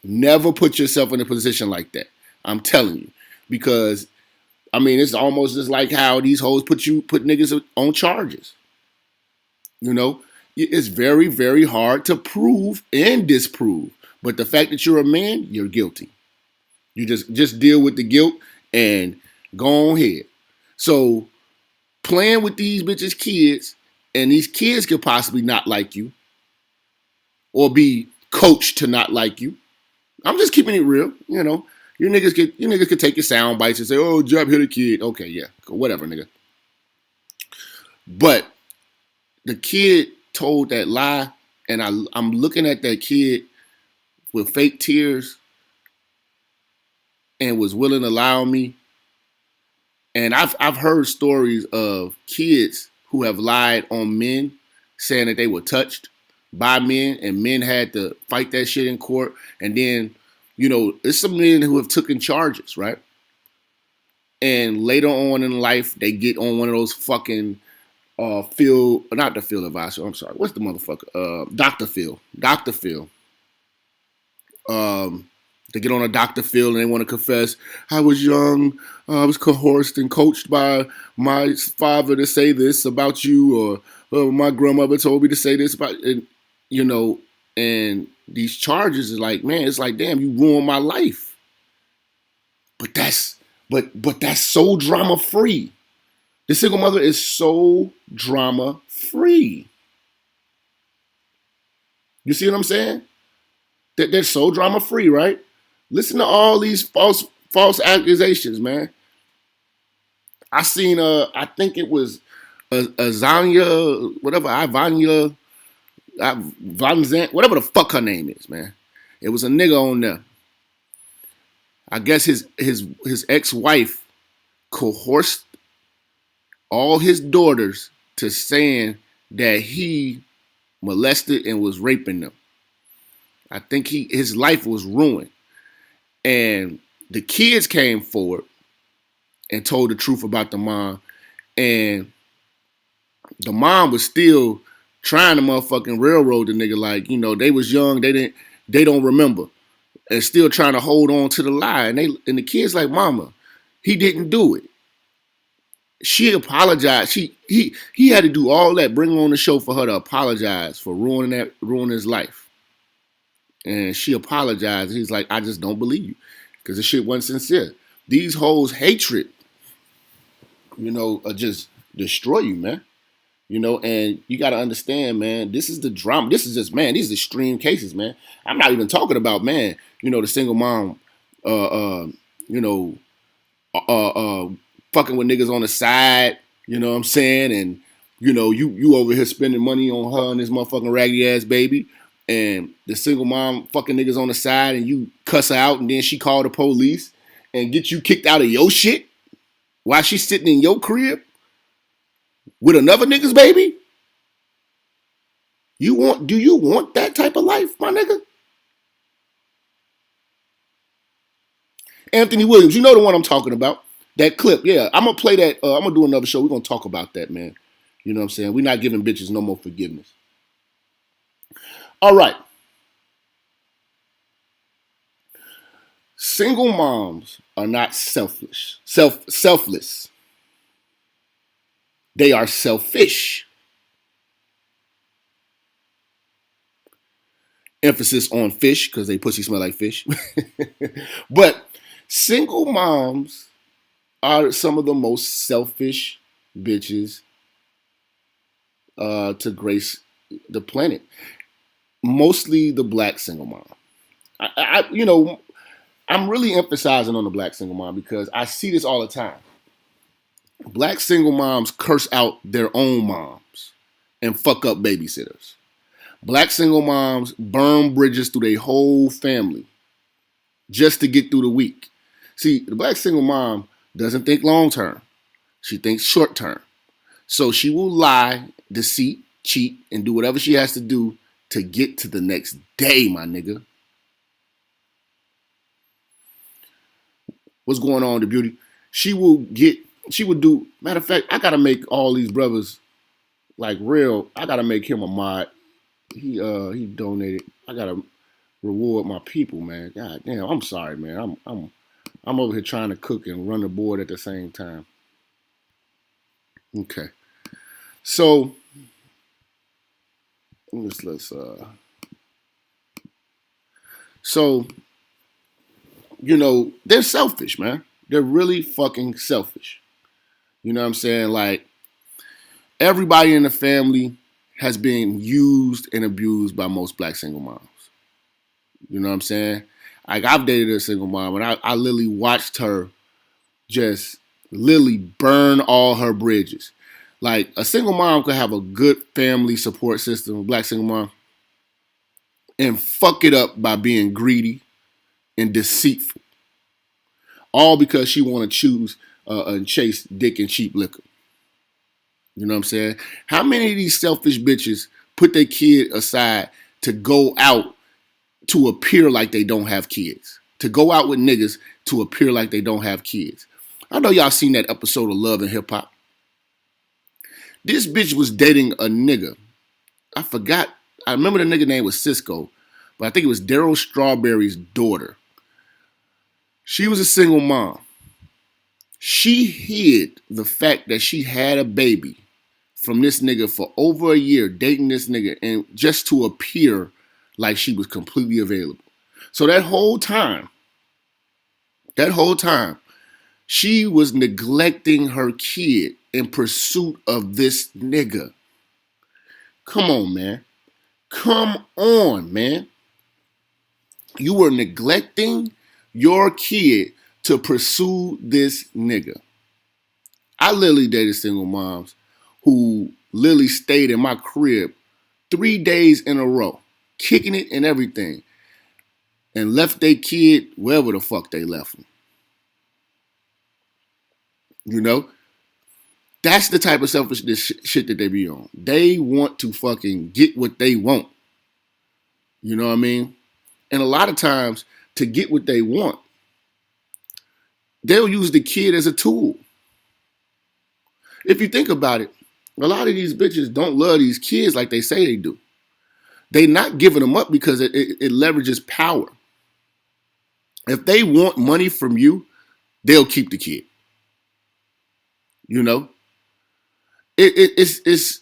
Never put yourself in a position like that. I'm telling you. Because, I mean, it's almost just like how these hoes put niggas on charges. You know? It's very, very hard to prove and disprove. But the fact that you're a man, you're guilty. You just deal with the guilt and go on ahead. So, playing with these bitches' kids, and these kids could possibly not like you or be coached to not like you. I'm just keeping it real, you know. You niggas could take your sound bites and say, "Oh, Jap hit a kid." Okay, yeah, whatever, nigga. But the kid told that lie, and I'm looking at that kid with fake tears and was willing to allow me. And I've heard stories of kids who have lied on men, saying that they were touched by men, and men had to fight that shit in court. And then, you know, it's some men who have taken charges, right? And later on in life, they get on one of those fucking not the field advisor. I'm sorry, what's the motherfucker? Dr. Phil. Dr. Phil. They get on a Dr. Phil and they want to confess. I was young. I was coerced and coached by my father to say this about you, or my grandmother told me to say this about, and you know. And these charges is like, man, it's like, damn, you ruined my life. But that's so drama free. The single mother is so drama free. You see what I'm saying? That they're so drama free, right? Listen to all these false accusations, man. I seen I think it was Azania, whatever, Ivania, Vanzant, whatever the fuck her name is, man. It was a nigga on there. I guess his ex-wife coerced all his daughters to saying that he molested and was raping them. I think his life was ruined. And the kids came forward and told the truth about the mom. And the mom was still trying to motherfucking railroad the nigga, like, you know, they was young, they don't remember. And still trying to hold on to the lie. And the kids like, mama, he didn't do it. She apologized. He had to do all that, bring her on the show for her to apologize for ruining his life. And she apologized. He's like, I just don't believe you. Because the shit wasn't sincere. These hoes' hatred, you know, just destroy you, man. You know, and you got to understand, man, this is the drama. This is just, man, these are extreme cases, man. I'm not even talking about, man, you know, the single mom, you know, fucking with niggas on the side, you know what I'm saying? And, you know, you over here spending money on her and this motherfucking raggedy ass baby. And the single mom fucking niggas on the side and you cuss her out and then she call the police and get you kicked out of your shit while she's sitting in your crib with another nigga's baby? Do you want that type of life, my nigga? Anthony Williams, you know the one I'm talking about. That clip, yeah. I'm gonna play that. I'm gonna do another show. We're gonna talk about that, man. You know what I'm saying? We're not giving bitches no more forgiveness. All right. Single moms are not selfless. They are selfish. Emphasis on fish because they pussy smell like fish. But single moms are some of the most selfish bitches to grace the planet. Mostly the black single mom. You know, I'm really emphasizing on the black single mom because I see this all the time. Black single moms curse out their own moms and fuck up babysitters. Black single moms burn bridges through their whole family just to get through the week. See, the black single mom doesn't think long term. She thinks short term. So she will lie, deceit, cheat, and do whatever she has to do to get to the next day, my nigga. What's going on, the beauty? She will do, matter of fact, I gotta make all these brothers like real. I gotta make him a mod. He donated. I gotta reward my people, man. God damn, I'm sorry, man. I'm over here trying to cook and run the board at the same time. Okay. So let's so they're selfish, man. They're really fucking selfish. You know what I'm saying? Like, everybody in the family has been used and abused by most black single moms. You know what I'm saying? Like, I've dated a single mom, and I literally watched her just literally burn all her bridges. Like, a single mom could have a good family support system, a black single mom, and fuck it up by being greedy and deceitful. All because she want to choose and chase dick and cheap liquor. You know what I'm saying? How many of these selfish bitches put their kid aside to go out to appear like they don't have kids? To go out with niggas to appear like they don't have kids. I know y'all seen that episode of Love and Hip Hop. This bitch was dating a nigga. I forgot. I remember the nigga name was Cisco, but I think it was Daryl Strawberry's daughter. She was a single mom. She hid the fact that she had a baby from this nigga for over a year, dating this nigga, and just to appear like she was completely available. So that whole time, she was neglecting her kid in pursuit of this nigga. Come on, man. Come on, man. You were neglecting your kid to pursue this nigga. I literally dated single moms who literally stayed in my crib 3 days in a row, kicking it and everything, and left their kid wherever the fuck they left them. You know? That's the type of selfishness shit that they be on. They want to fucking get what they want. You know what I mean? And a lot of times, to get what they want, they'll use the kid as a tool. If you think about it, a lot of these bitches don't love these kids like they say they do. They not giving them up because it leverages power. If they want money from you, they'll keep the kid. You know? It's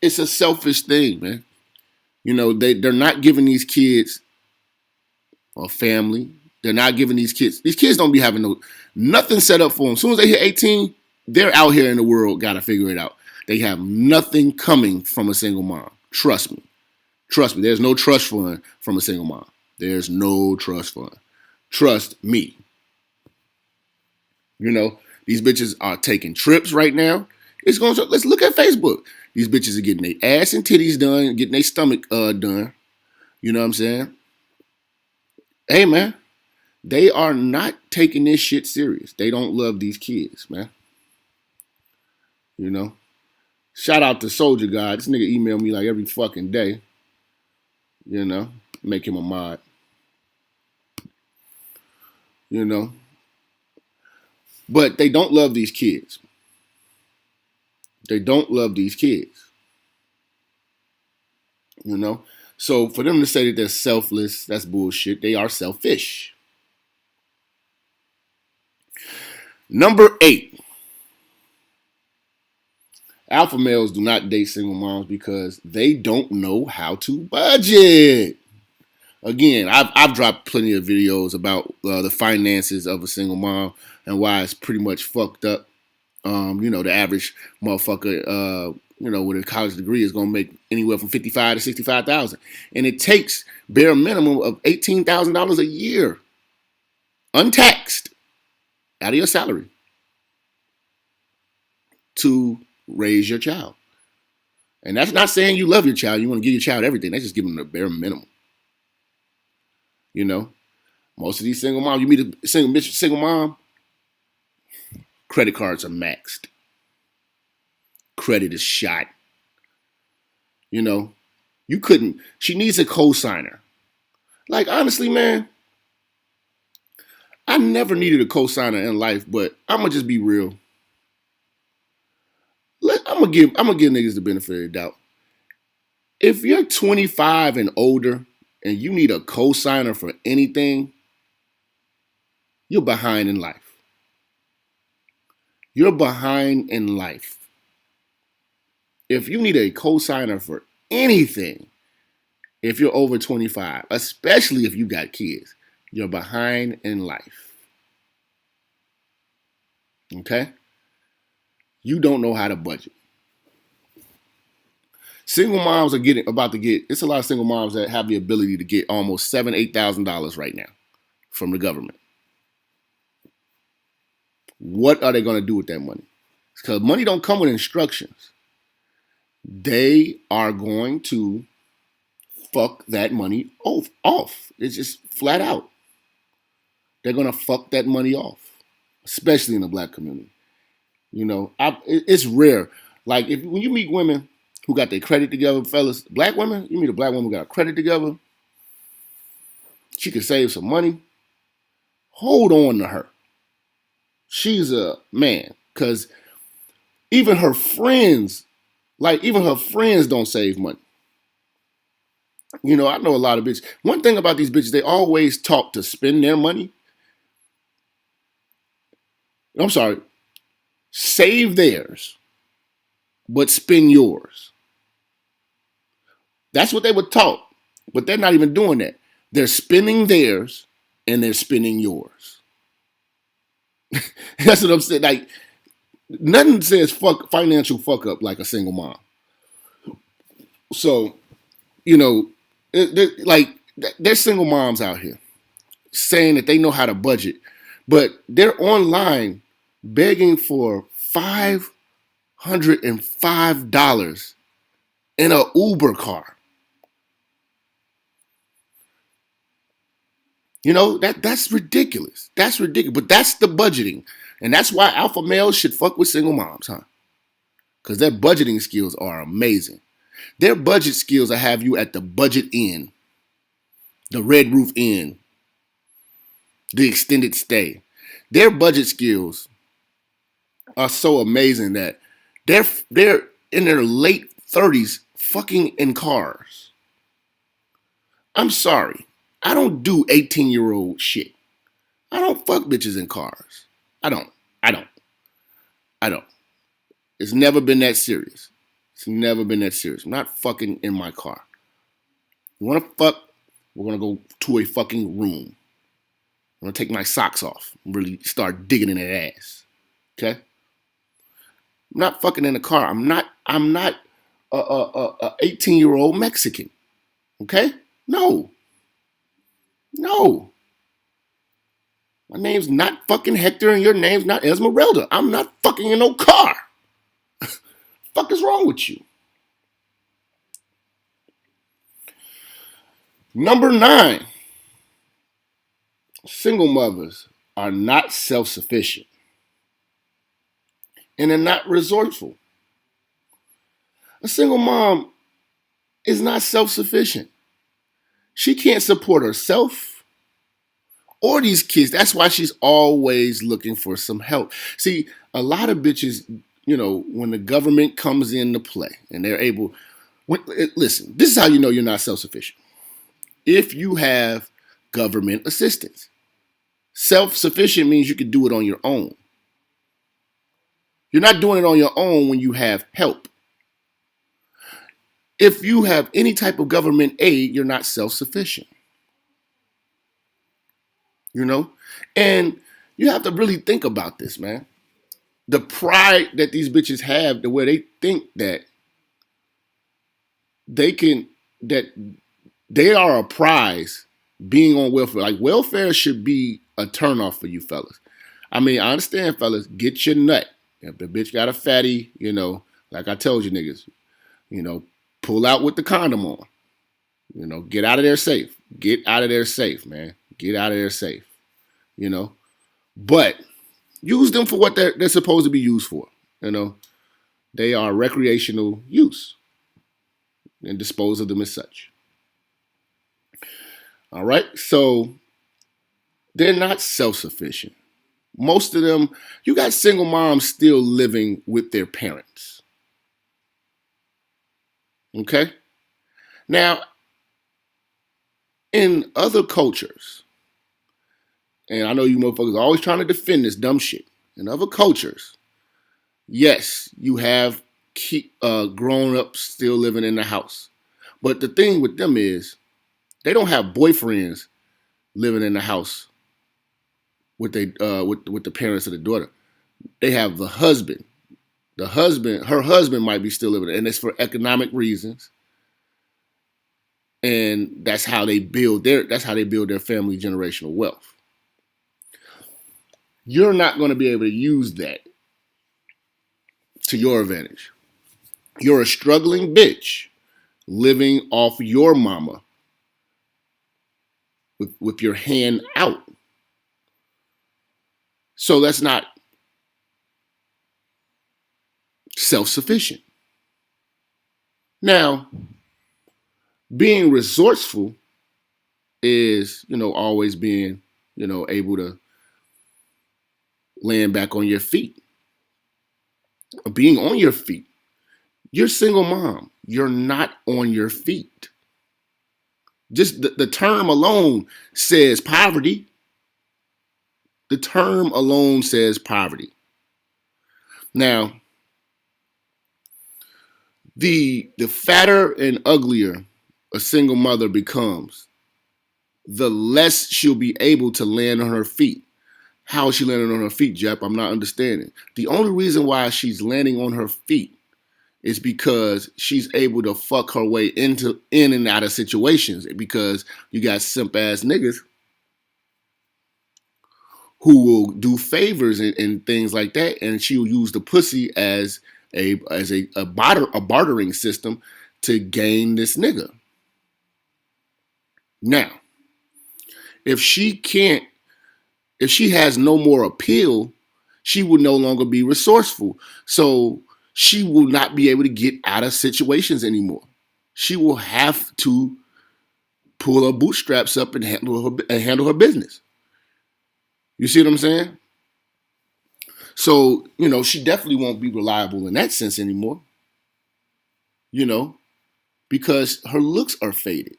a selfish thing, man. You know, they're not giving these kids a family. They're not giving these kids don't be having nothing set up for them. As soon as they hit 18, they're out here in the world, gotta figure it out. They have nothing coming from a single mom. Trust me. There's no trust fund from a single mom. There's no trust fund. Trust me. You know, these bitches are taking trips right now. Let's look at Facebook. These bitches are getting their ass and titties done, getting their stomach done. You know what I'm saying? Hey, man, they are not taking this shit serious. They don't love these kids, man. You know? Shout out to Soldier God. This nigga email me like every fucking day. You know? Make him a mod. You know? But they don't love these kids. They don't love these kids. You know? So for them to say that they're selfless, that's bullshit. They are selfish. Number 8. Alpha males do not date single moms because they don't know how to budget. Again, I've dropped plenty of videos about the finances of a single mom and why it's pretty much fucked up. You know, the average motherfucker, with a college degree is gonna make anywhere from $55,000 to $65,000, and it takes bare minimum of $18,000 a year, untaxed, out of your salary, to raise your child. And that's not saying you love your child. You want to give your child everything. That's just giving them the bare minimum. You know, Most of these single moms, you meet a single bitch, single mom, credit cards are maxed. Credit is shot. You know, you couldn't. She needs a cosigner. Like honestly, man, I never needed a cosigner in life, but I'm gonna just be real. I'm gonna give niggas the benefit of the doubt. If you're 25 and older and you need a cosigner for anything, you're behind in life. You're behind in life. If you need a cosigner for anything, if you're over 25, especially if you got kids, you're behind in life. Okay? You don't know how to budget. Single moms are about to get. It's a lot of single moms that have the ability to get almost $7,000-8,000 right now from the government. What are they going to do with that money? Because money don't come with instructions. They are going to fuck that money off. It's just flat out. They're going to fuck that money off, especially in the black community. You know, it's rare. Like when you meet women who got their credit together, fellas, black women, you meet a black woman who got a credit together, she can save some money. Hold on to her. She's a man, because even her friends don't save money. You know, I know a lot of bitches. One thing about these bitches, they always talk to spend their money. I'm sorry, save theirs, but spend yours. That's what they were taught, but they're not even doing that. They're spending theirs and they're spending yours. That's what I'm saying. Like, nothing says financial fuck up like a single mom. So, you know, there's single moms out here saying that they know how to budget, but they're online begging for $505 in an Uber car. You know, that's ridiculous. That's ridiculous. But that's the budgeting. And that's why alpha males should fuck with single moms, huh? Because their budgeting skills are amazing. Their budget skills will have you at the budget inn, the Red Roof Inn, the extended stay. Their budget skills are so amazing that they're in their late 30s fucking in cars. I'm sorry. I don't do 18-year-old shit. I don't fuck bitches in cars. I don't. It's never been that serious. I'm not fucking in my car. You want to fuck? We're going to go to a fucking room. I'm going to take my socks off and really start digging in that ass. Okay? I'm not fucking in the car. I'm not a 18-year-old Mexican. Okay? No. My name's not fucking Hector and your name's not Esmeralda. I'm not fucking in no car. Fuck is wrong with you? Number 9. Single mothers are not self-sufficient. And they're not resourceful. A single mom is not self-sufficient. She can't support herself or these kids. That's why she's always looking for some help. See, a lot of bitches, you know, when the government comes into play and they're able, listen, this is how you know you're not self-sufficient. If you have government assistance. Self-sufficient means you can do it on your own. You're not doing it on your own when you have help. If you have any type of government aid, you're not self-sufficient. You know? And you have to really think about this, man. The pride that these bitches have, the way they think that they are a prize being on welfare. Like, welfare should be a turnoff for you fellas. I mean, I understand, fellas, get your nut. If the bitch got a fatty, you know, like I told you niggas, you know, pull out with the condom on. You know, get out of there safe. Get out of there safe, man. Get out of there safe, you know. But use them for what they're supposed to be used for. You know, they are recreational use, and dispose of them as such. All right, so they're not self-sufficient. Most of them, you got single moms still living with their parents. Okay, now in other cultures, and I know you motherfuckers are always trying to defend this dumb shit. In other cultures, yes, you have grown ups still living in the house. But the thing with them is they don't have boyfriends living in the house with with the parents of the daughter. They have the husband. Her husband might be still living, and it's for economic reasons. And that's how they build their family generational wealth. You're not going to be able to use that to your advantage. You're a struggling bitch living off your mama with your hand out. So that's not self-sufficient. Now, being resourceful is, always being, able to land back on your feet. Being on your feet. You're a single mom. You're not on your feet. Just the term alone says poverty. The term alone says poverty. Now, the fatter and uglier a single mother becomes, the less she'll be able to land on her feet. How is she landing on her feet, Jap? I'm not understanding. The only reason why she's landing on her feet is because she's able to fuck her way in and out of situations, because you got simp ass niggas who will do favors and things like that, and she'll use the pussy as a bartering system to gain this nigga. Now, if she has no more appeal, she will no longer be resourceful. So she will not be able to get out of situations anymore. She will have to pull her bootstraps up and handle her business. You see what I'm saying? So, she definitely won't be reliable in that sense anymore. Because her looks are faded.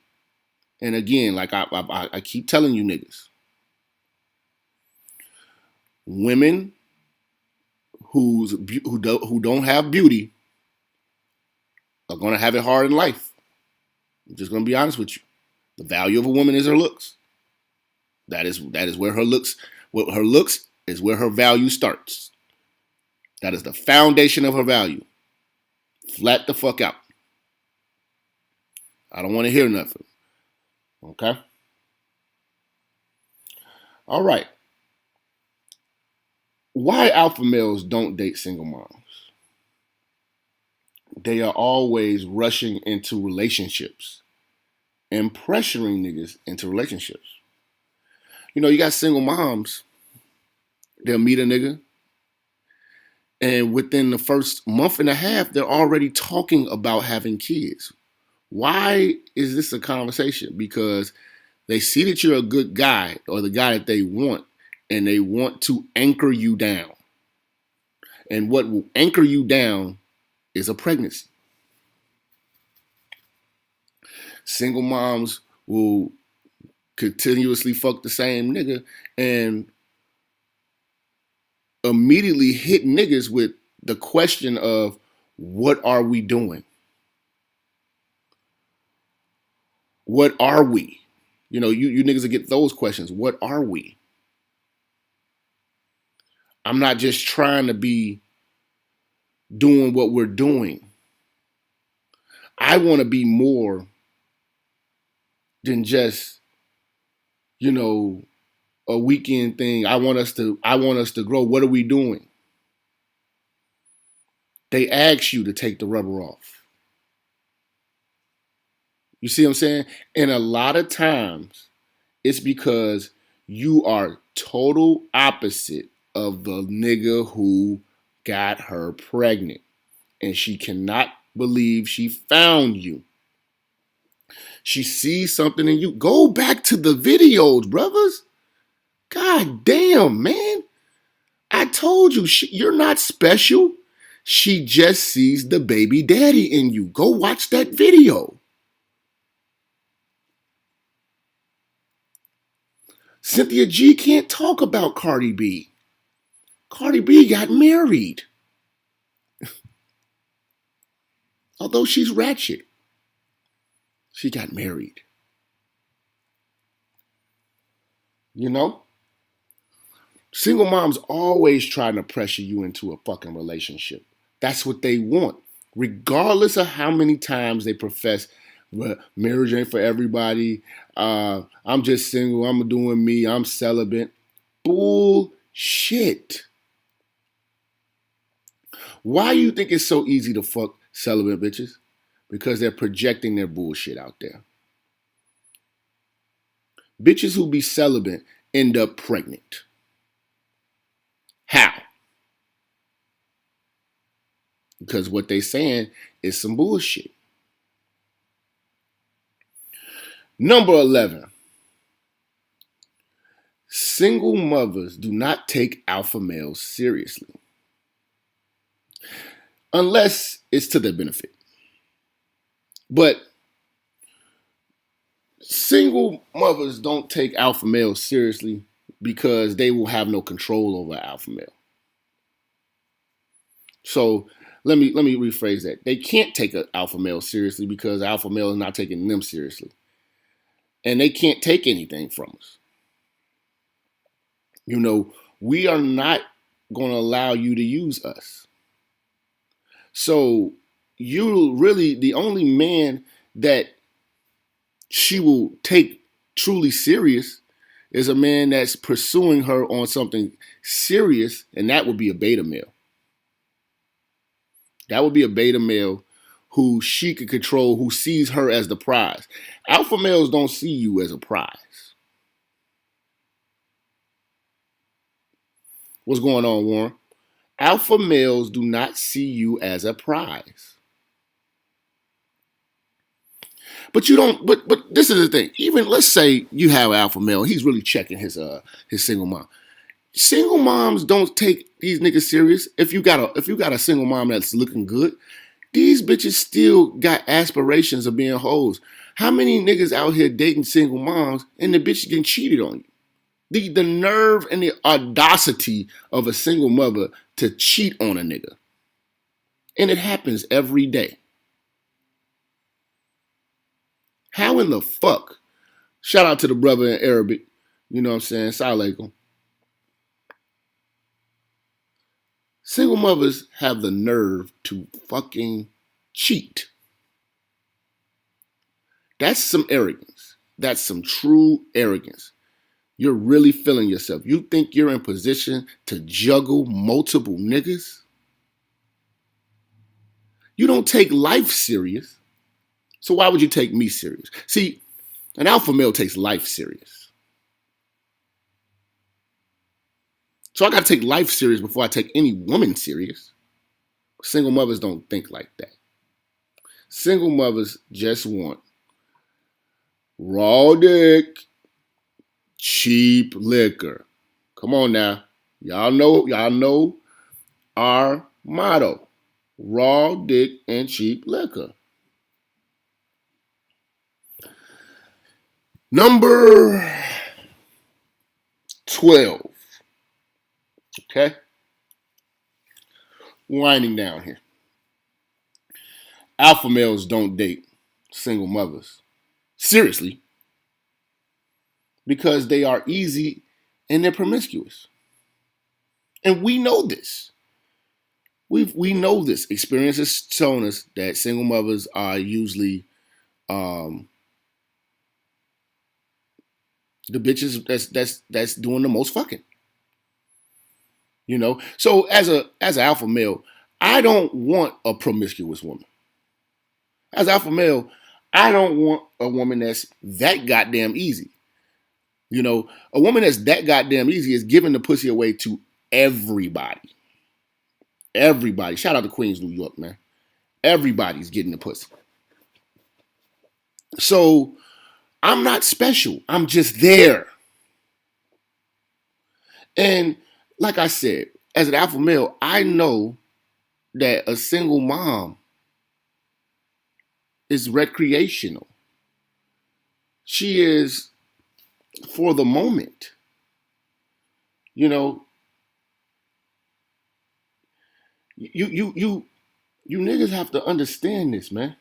And again, like I keep telling you niggas, women who don't have beauty are going to have it hard in life. I'm just going to be honest with you. The value of a woman is her looks. That is where her looks. What her looks is where her value starts. That is the foundation of her value. Flat the fuck out. I don't want to hear nothing. Okay? All right. Why alpha males don't date single moms? They are always rushing into relationships and pressuring niggas into relationships. You got single moms, they'll meet a nigga, and within the first month and a half, they're already talking about having kids. Why is this a conversation? Because they see that you're a good guy, or the guy that they want, and they want to anchor you down. And what will anchor you down is a pregnancy. Single moms will continuously fuck the same nigga and immediately hit niggas with the question of, what are we doing? What are we? You niggas will get those questions. What are we? I'm not just trying to be doing what we're doing. I want to be more than just, a weekend thing. I want us to grow. What are we doing? They ask you to take the rubber off. You see what I'm saying? And a lot of times It's because you are total opposite of the nigga who got her pregnant. And she cannot believe she found you. She sees something in you. Go back to the videos, brothers. God damn, man. I told you, you're not special. She just sees the baby daddy in you. Go watch that video. Cynthia G can't talk about Cardi B. Cardi B got married. Although she's ratchet, she got married. You know? Single moms always trying to pressure you into a fucking relationship. That's what they want. Regardless of how many times they profess, well, marriage ain't for everybody. I'm just single. I'm doing me. I'm celibate. Bullshit. Why you think it's so easy to fuck celibate bitches? Because they're projecting their bullshit out there. Bitches who be celibate end up pregnant. How? Because what they saying is some bullshit. Number 11. Single mothers do not take alpha males seriously. Unless it's to their benefit. But single mothers don't take alpha males seriously because they will have no control over alpha male. So let me rephrase that. They can't take an alpha male seriously because alpha male is not taking them seriously. And they can't take anything from us. You know, we are not going to allow you to use us. So you really, the only man that she will take truly serious is a man that's pursuing her on something serious, and that would be a beta male. That would be a beta male who she could control, who sees her as the prize. Alpha males don't see you as a prize. What's going on, Warren? Alpha males do not see you as a prize. But you don't. But this is the thing. Even let's say you have an alpha male, he's really checking his single mom. Single moms don't take these niggas serious. If you got a single mom that's looking good, these bitches still got aspirations of being hoes. How many niggas out here dating single moms and the bitch getting cheated on you? The nerve and the audacity of a single mother to cheat on a nigga. And it happens every day. How in the fuck? Shout out to the brother in Arabic. You know what I'm saying? Assalamu alaikum. Single mothers have the nerve to fucking cheat. That's some arrogance. That's some true arrogance. You're really feeling yourself. You think you're in position to juggle multiple niggas? You don't take life serious. So why would you take me serious? See, an alpha male takes life serious. So I got to take life serious before I take any woman serious. Single mothers don't think like that. Single mothers just want raw dick, cheap liquor. Come on now. Y'all know our motto. Raw dick and cheap liquor. Number 12. Okay? Winding down here. Alpha males don't date single mothers. Seriously. Because they are easy and they're promiscuous. And we know this. We know this. Experience has shown us that single mothers are usually the bitches that's doing the most fucking. You know? So as an alpha male, I don't want a promiscuous woman. As alpha male, I don't want a woman that's that goddamn easy. You know, a woman that's that goddamn easy is giving the pussy away to everybody. Everybody. Shout out to Queens, New York, man. Everybody's getting the pussy. So I'm not special. I'm just there. And like I said, as an alpha male, I know that a single mom is recreational. She is for the moment. You know, you niggas have to understand this, man.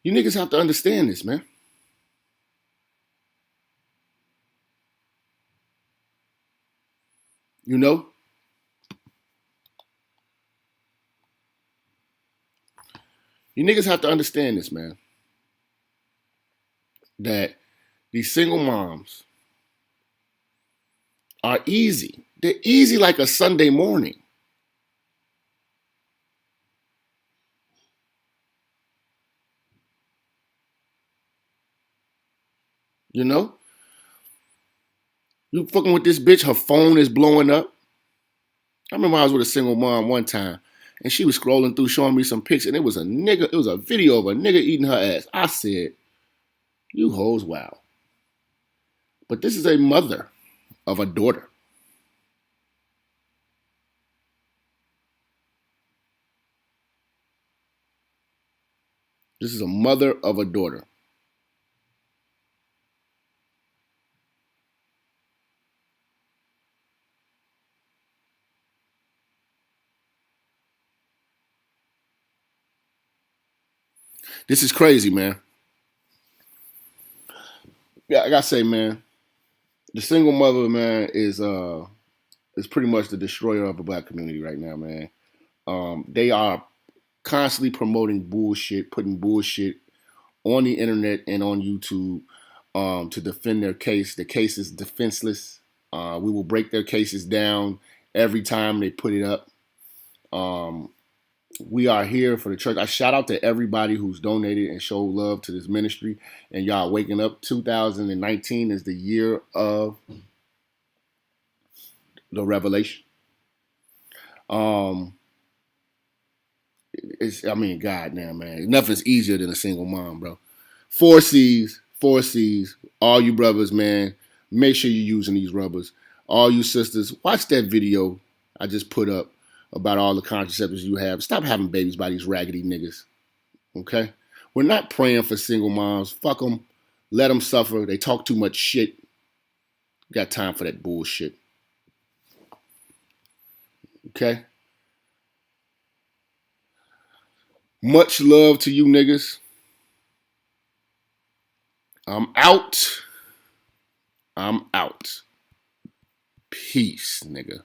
You niggas have to understand this, man. You know? You niggas have to understand this, man. That these single moms are easy. They're easy like a Sunday morning. You know? You fucking with this bitch, her phone is blowing up. I remember I was with a single mom one time, and she was scrolling through showing me some pics, and it was a video of a nigga eating her ass. I said, you hoes wow. But this is a mother of a daughter. This is a mother of a daughter. This is crazy, man. Yeah, I gotta say, man, the single mother, man, is pretty much the destroyer of the black community right now, man. They are constantly promoting bullshit, putting bullshit on the internet and on YouTube to defend their case. The case is defenseless. We will break their cases down every time they put it up. Um, we are here for the church. I shout out to everybody who's donated and showed love to this ministry. And y'all waking up. 2019 is the year of the revelation. Um, I mean, God damn, man. Nothing's easier than a single mom, bro. Four C's, four C's. All you brothers, man, make sure you're using these rubbers. All you sisters, watch that video I just put up about all the contraceptives you have. Stop having babies by these raggedy niggas, okay? We're not praying for single moms. Fuck them. Let them suffer. They talk too much shit. Got time for that bullshit, okay? Much love to you niggas. I'm out. I'm out. Peace, nigga.